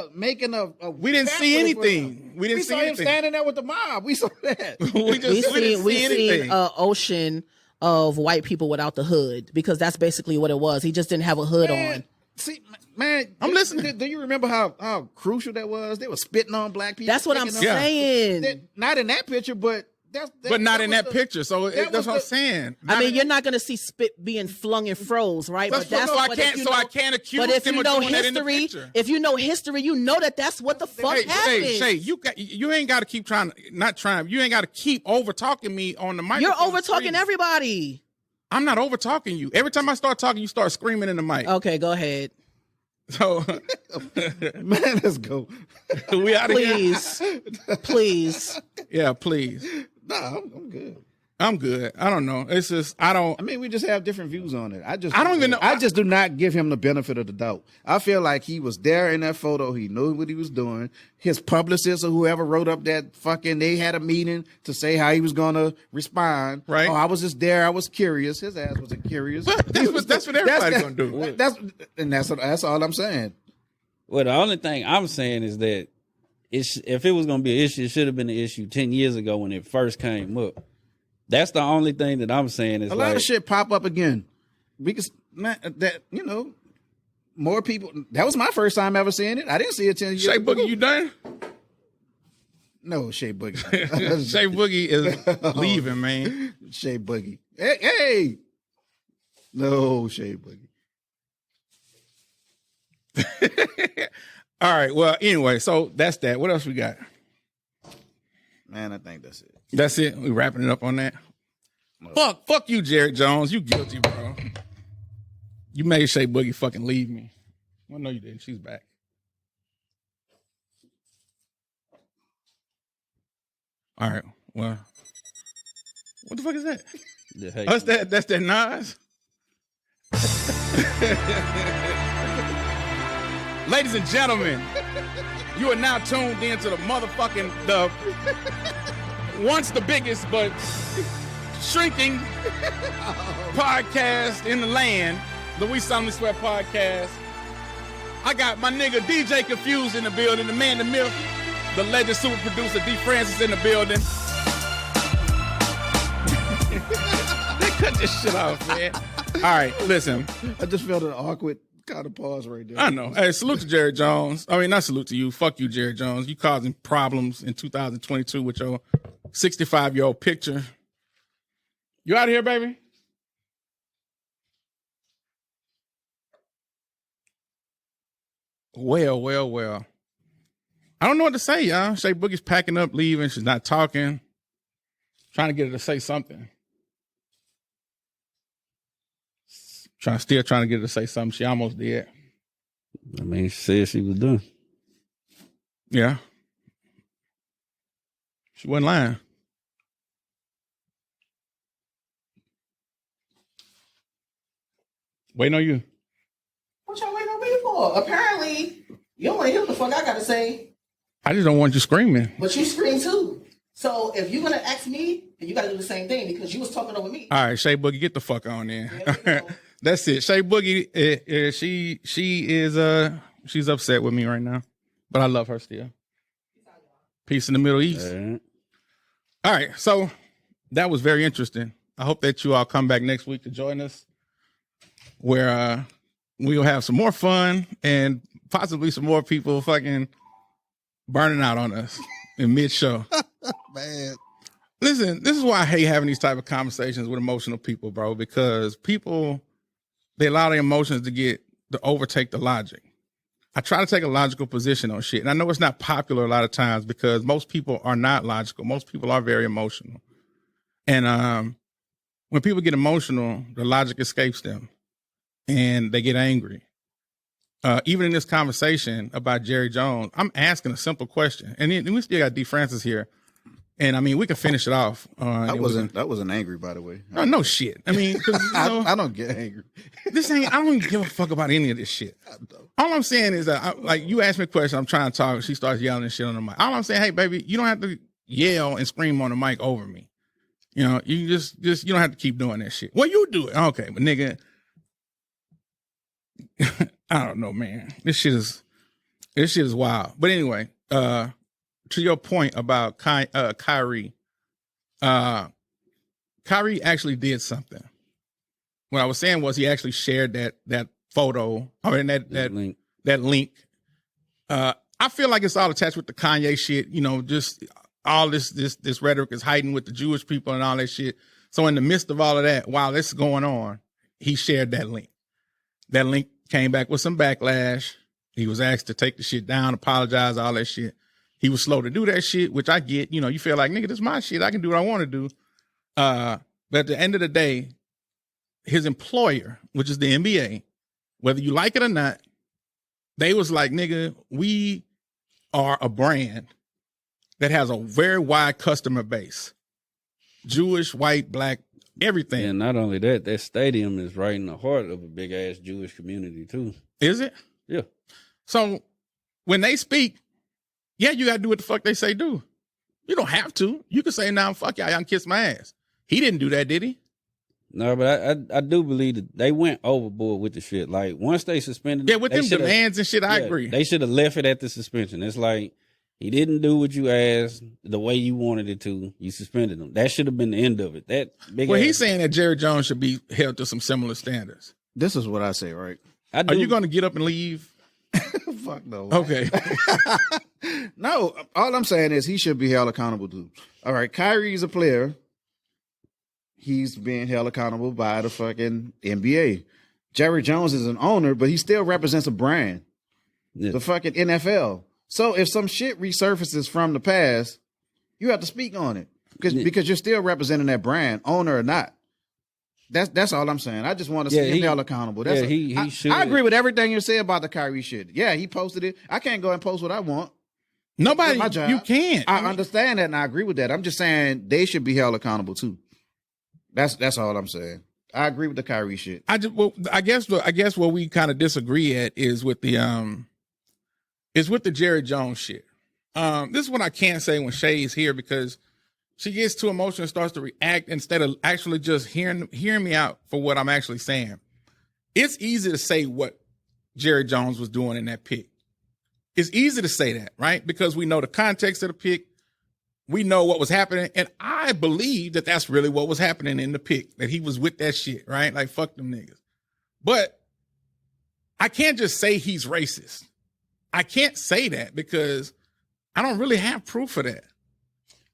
a. We didn't see anything. We saw him standing there with the mob. We saw that. we didn't see anything. An ocean of white people without the hood, because that's basically what it was. He just didn't have a hood on. See, man, I'm listening. Do you remember how crucial that was? They were spitting on black people. That's what I'm saying. Not in that picture, but not in that picture. So that's what I'm saying. You're not going to see spit being flung and froze, right? But that's so I can't accuse him of doing that in the picture. If you know history, you know that's what the fuck happened. Shay, you ain't got to keep You ain't got to keep over talking me on the microphone. You're over talking everybody. I'm not over talking you. Every time I start talking, you start screaming in the mic. Okay, go ahead. So, man, let's go. We out of here. Please. Yeah, please. Nah, I'm good. I'm good. I don't know. It's just I mean, we just have different views on it. I don't even know. I just do not give him the benefit of the doubt. I feel like he was there in that photo. He knew what he was doing. His publicist or whoever wrote up that they had a meeting to say how he was going to respond. Right. Oh, I was just there. I was curious. His ass wasn't curious. That's what everybody's going to do. That's all I'm saying. Well, the only thing I'm saying is that if it was going to be an issue, it should have been an issue 10 years ago when it first came up. That's the only thing that I'm saying is a lot of shit pop up again. Because more people. That was my first time ever seeing it. I didn't see it 10 years Shay ago. Boogie, you done? No, Shay Boogie. Shay Boogie is leaving, man. Shay Boogie. Hey. No, Shay Boogie. All right. Well, anyway, so that's that. What else we got? Man, I think that's it. That's it. We wrapping it up on that. No. Fuck you, Jerry Jones. You guilty, bro. You made Shay Boogie fucking leave me. Well, no, you didn't. She's back. All right. Well, what the fuck is that? That's that Nas. Ladies and gentlemen, you are now tuned into the once the biggest but shrinking podcast in the land, the We Solemnly Swear podcast. I got my nigga DJ Kunphuzed in the building, the man, the myth, the legend super producer D Francis in the building. They cut this shit off, man. All right, listen. I just felt an awkward kind of pause right there. I know. Hey, salute to Jerry Jones. I mean, not salute to you. Fuck you, Jerry Jones. You causing problems in 2022 with your 65-year-old picture. You out of here, baby? Well. I don't know what to say, y'all. Shay Boogie's packing up, leaving. She's not talking. Trying to get her to say something. Still trying to get her to say something. She almost did. I mean, she said she was done. Yeah. She wasn't lying. Waiting on you. What y'all waiting on me for? Apparently, you don't want to hear what the fuck I got to say. I just don't want you screaming. But you scream too. So if you're going to ask me, then you got to do the same thing because you was talking over me. All right, Shay Boogie, get the fuck on there. That's it. Shay Boogie, she's upset with me right now, but I love her still. Peace in the Middle East. All right, so that was very interesting. I hope that you all come back next week to join us, where we'll have some more fun and possibly some more people fucking burning out on us in mid-show. Man. Listen, this is why I hate having these type of conversations with emotional people, bro, because people, they allow their emotions to overtake the logic. I try to take a logical position on shit. And I know it's not popular a lot of times because most people are not logical. Most people are very emotional. And when people get emotional, the logic escapes them and they get angry. Even in this conversation about Jerry Jones, I'm asking a simple question. And we still got D Francis here. And I mean, we can finish it off. That wasn't angry, by the way. No shit. I mean, I don't get angry. I don't even give a fuck about any of this shit. All I'm saying is that, you ask me a question, I'm trying to talk, she starts yelling and shit on the mic. All I'm saying, hey, baby, you don't have to yell and scream on the mic over me. You know, you just you don't have to keep doing that shit. Well, you do it. Okay, but nigga, I don't know, man. This shit is wild. But anyway, to your point about Kyrie, Kyrie actually did something. What I was saying was he actually shared that photo, that link. I feel like it's all attached with the Kanye shit. You know, just all this rhetoric is hiding with the Jewish people and all that shit. So in the midst of all of that, while this is going on, he shared that link. That link came back with some backlash. He was asked to take the shit down, apologize, all that shit. He was slow to do that shit, which I get. You know, you feel like, nigga, this is my shit. I can do what I want to do. But at the end of the day, his employer, which is the NBA, whether you like it or not, they was like, nigga, we are a brand that has a very wide customer base. Jewish, white, black, everything. And not only that, that stadium is right in the heart of a big ass Jewish community too. Is it? Yeah. So when they speak, yeah, you got to do what the fuck they say do. You don't have to. You can say, nah, fuck y'all can kiss my ass. He didn't do that, did he? No, but I do believe that they went overboard with the shit. Like, once they suspended... Yeah, with them demands and shit, I agree. They should have left it at the suspension. It's like, he didn't do what you asked the way you wanted it to. You suspended him. That should have been the end of it. Well, he's saying that Jerry Jones should be held to some similar standards. This is what I say, right? Are you going to get up and leave? Fuck no. Okay. No, all I'm saying is he should be held accountable too. All right, Kyrie's a player. He's being held accountable by the fucking NBA. Jerry Jones is an owner, but he still represents a brand. Yeah. The fucking NFL. So if some shit resurfaces from the past, you have to speak on it because you're still representing that brand, owner or not. That's all I'm saying. I just want to see him held accountable. That's he should. I agree with everything you say about the Kyrie shit. Yeah, he posted it. I can't go and post what I want. Nobody, my job. You can't. I understand that and I agree with that. I'm just saying they should be held accountable too. That's all I'm saying. I agree with the Kyrie shit. I guess where we kind of disagree at is with the Jerry Jones shit. This is what I can't say when Shay's here because she gets too emotional and starts to react instead of actually just hearing me out for what I'm actually saying. It's easy to say what Jerry Jones was doing in that pick. It's easy to say that, right? Because we know the context of the pick. We know what was happening. And I believe that that's really what was happening in the pick, that he was with that shit, right? Like, fuck them niggas. But I can't just say he's racist. I can't say that because I don't really have proof of that.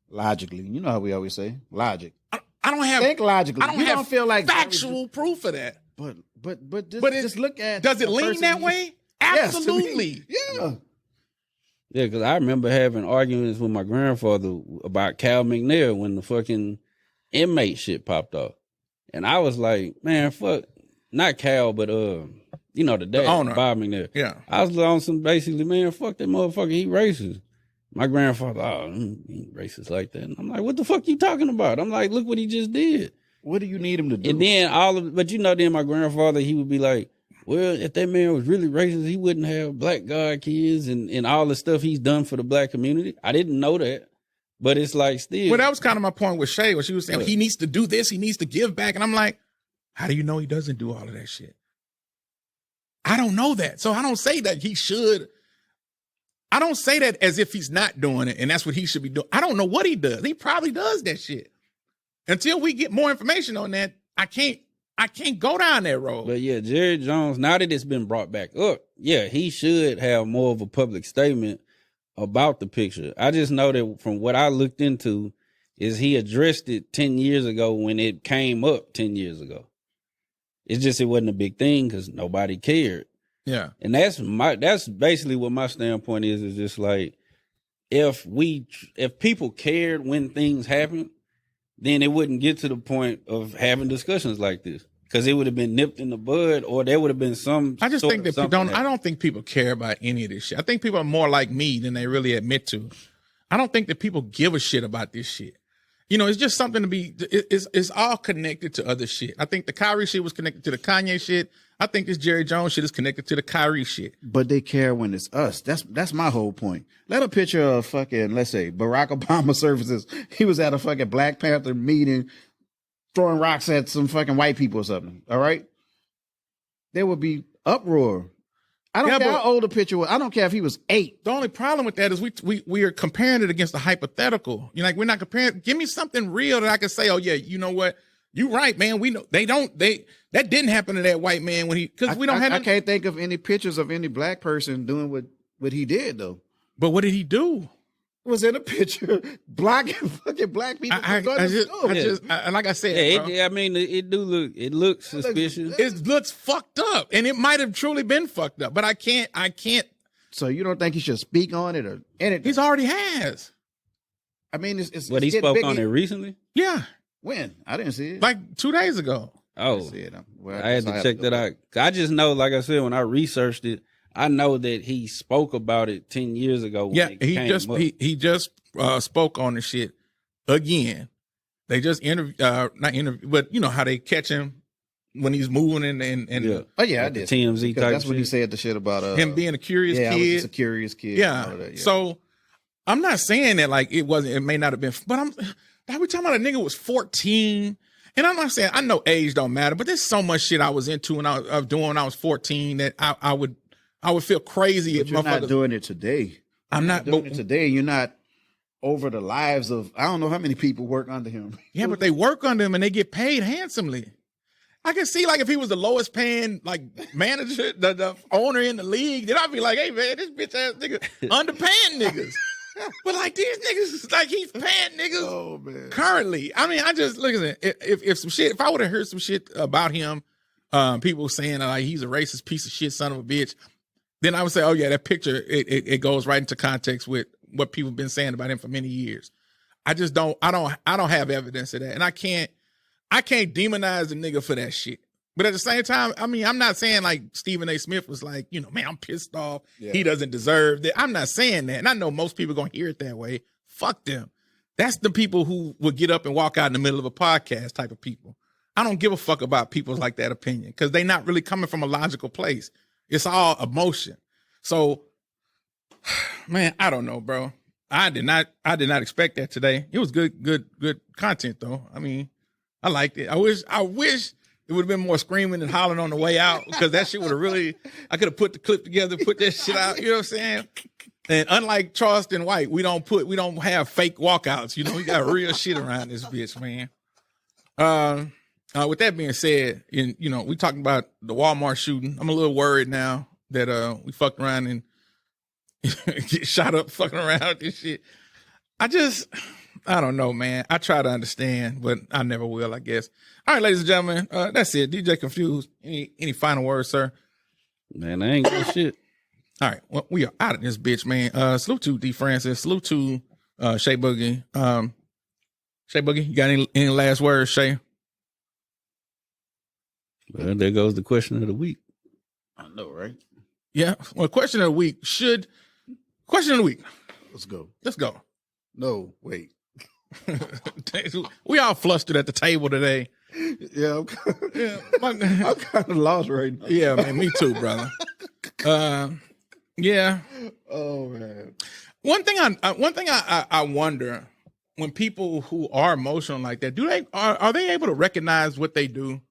Logically. You know how we always say logic. I don't have. Think logically. I don't feel like factual proof of that. But just look at. Does it lean that way? Absolutely. Yeah. Yeah, because I remember having arguments with my grandfather about Cal McNair when the fucking inmate shit popped off. And I was like, man, fuck, not Cal, but, the dad, the owner. Bob McNair. Yeah. I was on some basically, man, fuck that motherfucker, he racist. My grandfather, he ain't racist like that. And I'm like, what the fuck you talking about? I'm like, look what he just did. What do you need him to do? And then then my grandfather, he would be like, well, if that man was really racist, he wouldn't have black god kids and all the stuff he's done for the black community. I didn't know that, but it's like still. Well, that was kind of my point with Shay, where she was saying he needs to do this, he needs to give back. And I'm like, how do you know he doesn't do all of that shit? I don't know that. So I don't say that he should. I don't say that as if he's not doing it and that's what he should be doing. I don't know what he does. He probably does that shit. Until we get more information on that, I can't go down that road. But yeah, Jerry Jones, now that it's been brought back up, yeah, he should have more of a public statement about the picture. I just know that from what I looked into is he addressed it 10 years ago when it came up 10 years ago. It's just it wasn't a big thing because nobody cared. Yeah. And that's basically what my standpoint is just like if people cared when things happen, then it wouldn't get to the point of having discussions like this because it would have been nipped in the bud or there would have been some. I just think that I don't think people care about any of this shit. I think people are more like me than they really admit to. I don't think that people give a shit about this shit. It's just something to be, it's all connected to other shit. I think the Kyrie shit was connected to the Kanye shit. I think this Jerry Jones shit is connected to the Kyrie shit. But they care when it's us. That's my whole point. Let a picture of fucking, let's say, Barack Obama services. He was at a fucking Black Panther meeting throwing rocks at some fucking white people or something. All right? There would be uproar. I don't care how old the picture was. I don't care if he was 8. The only problem with that is we are comparing it against a hypothetical. We're not comparing. Give me something real that I can say, oh yeah, you know what? You right, man. We know that didn't happen to that white man I can't think of any pictures of any black person doing what he did though. But what did he do? Was in a picture blocking fucking black people from going to school. Like I said, it looks suspicious. It looks fucked up, and it might have truly been fucked up. But I can't. So you don't think he should speak on it or anything? He's already has. I mean, it's he spoke on it recently. Yeah. When? I didn't see it. Like 2 days ago. Oh, I had to check that out. I just know, like I said, when I researched it, I know that he spoke about it 10 years ago. He just spoke on the shit again. They just not interview, but you know how they catch him when he's moving and Oh yeah, I did. TMZ Because type that's when he shit. said the shit about him being a curious I was kid. just a curious kid. Yeah. and all that, yeah. So I'm not saying that like it may not have been, but we're talking about a nigga was 14. And I'm not saying, I know age don't matter, but there's so much shit I was into and I was doing when I was 14 that I would feel crazy But if you're not motherfuckers. doing it today. I'm not doing but- it today. You're not over the lives of, I don't know how many people work under him. Yeah, but they work under him and they get paid handsomely. I can see like if he was the lowest paying like manager, the owner in the league, then I'd be like, hey man, this bitch ass nigga underpaying niggas. But like these niggas, like he's paying niggas Oh man. currently. I mean, I just look at it. If I would have heard some shit about him, people saying like he's a racist piece of shit, son of a bitch, then I would say, oh yeah, that picture it goes right into context with what people have been saying about him for many years. I don't have evidence of that, and I can't demonize the nigga for that shit. But at the same time, I mean, I'm not saying like Stephen A. Smith was like, you know, man, I'm pissed off. Yeah. He doesn't deserve that. I'm not saying that. And I know most people gonna hear it that way. Fuck them. That's the people who would get up and walk out in the middle of a podcast type of people. I don't give a fuck about people like that opinion because they're not really coming from a logical place. It's all emotion. So, man, I don't know, bro. I did not expect that today. It was good content though. I mean, I liked it. I wish it would have been more screaming and hollering on the way out because that shit would have really, I could have put the clip together, put that shit out, you know what I'm saying? And unlike Charleston White, we don't have fake walkouts. You know, we got real shit around this bitch, man. With that being said, you know, we talking about the Walmart shooting. I'm a little worried now that we fucked around and get shot up fucking around with this shit. I don't know, man. I try to understand, but I never will, I guess. All right, ladies and gentlemen, that's it. DJ Kunphuzed. Any final words, sir? Man, I ain't got shit. All right, well, we are out of this bitch, man. Salute to D. Francis. Salute to Shay Boogie. Shay Boogie, you got any last words, Shay? Well, there goes the question of the week. I know, right? Yeah. Well, question of the week. Question of the week. Let's go. Let's go. No, wait. We all flustered at the table today. Yeah, I'm Yeah, kind of lost right now. yeah, man, me too, brother. Yeah. Oh man. One thing I wonder when people who are emotional like that, are they able to recognize what they do?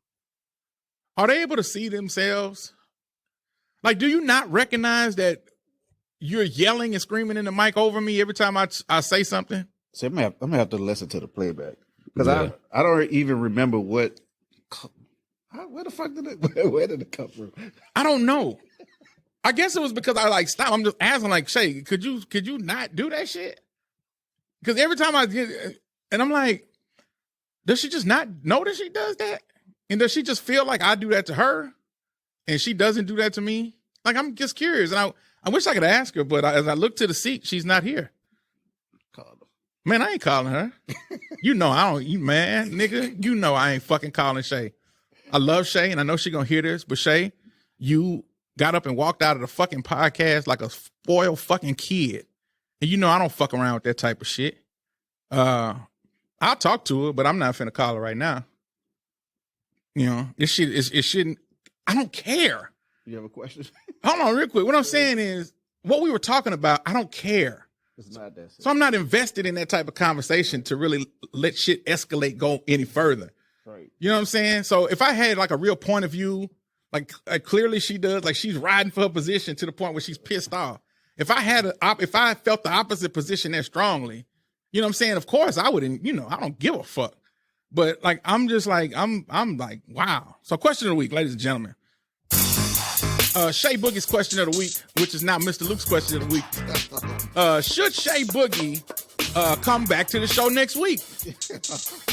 Are they able to see themselves? Like, do you not recognize that you're yelling and screaming in the mic over me every time I say something? So I'm gonna have to listen to the playback because Yeah. I don't even remember where the fuck where did it come from? I don't know. I guess it was because I like stopped. I'm just asking like, Shay, could you not do that shit? Because every time I get, and I'm like, does she just not know that she does that? And does she just feel like I do that to her and she doesn't do that to me? Like, I'm just curious. And I wish I could ask her, but as I look to the seat, she's not here. Call her. Man, I ain't calling her. You know I don't, nigga, you know I ain't fucking calling Shay. I love Shay and I know she gonna hear this, but Shay, you got up and walked out of the fucking podcast like a spoiled fucking kid. And you know I don't fuck around with that type of shit. I'll talk to her, but I'm not finna call her right now. You know, it shouldn't, I don't care. You have a question? Hold on real quick. What I'm saying is, what we were talking about, I don't care. It's not that. So I'm not invested in that type of conversation to really let shit escalate, go any further. Right. You know what I'm saying? So if I had like a real point of view, like clearly she does, like she's riding for her position to the point where she's pissed off. If I felt the opposite position that strongly, you know what I'm saying? Of course I wouldn't, I don't give a fuck. But like, I'm just like, I'm like, wow. So question of the week, ladies and gentlemen. Shay Boogie's question of the week, which is now Mr. Luke's question of the week. Should Shay Boogie come back to the show next week?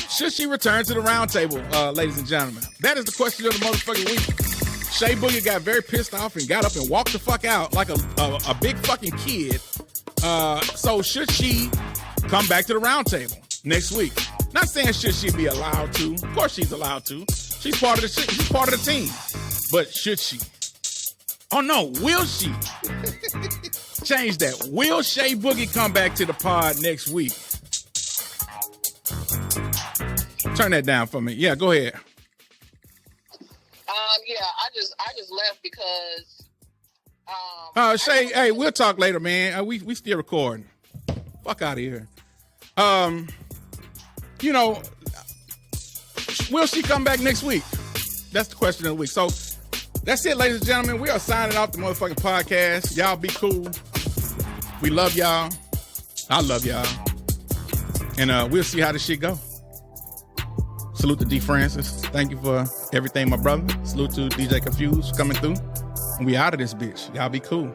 Should she return to the roundtable, ladies and gentlemen? That is the question of the motherfucking week. Shay Boogie got very pissed off and got up and walked the fuck out like a big fucking kid. So should she come back to the roundtable next week? Not saying should she be allowed to. Of course she's allowed to. She's part of the shit. She's part of the team. But should she? Oh no, will she? Change that. Will Shay Boogie come back to the pod next week? Turn that down for me. Yeah, go ahead. Yeah, I just left because. Shay, hey, we'll talk later, man. We still recording. Fuck out of here. You know, will she come back next week? That's the question of the week. So that's it, ladies and gentlemen. We are signing off the motherfucking podcast. Y'all be cool. We love y'all. I love y'all. And we'll see how this shit go. Salute to D. Francis. Thank you for everything, my brother. Salute to DJ Kunphuzed for coming through. And we out of this bitch. Y'all be cool.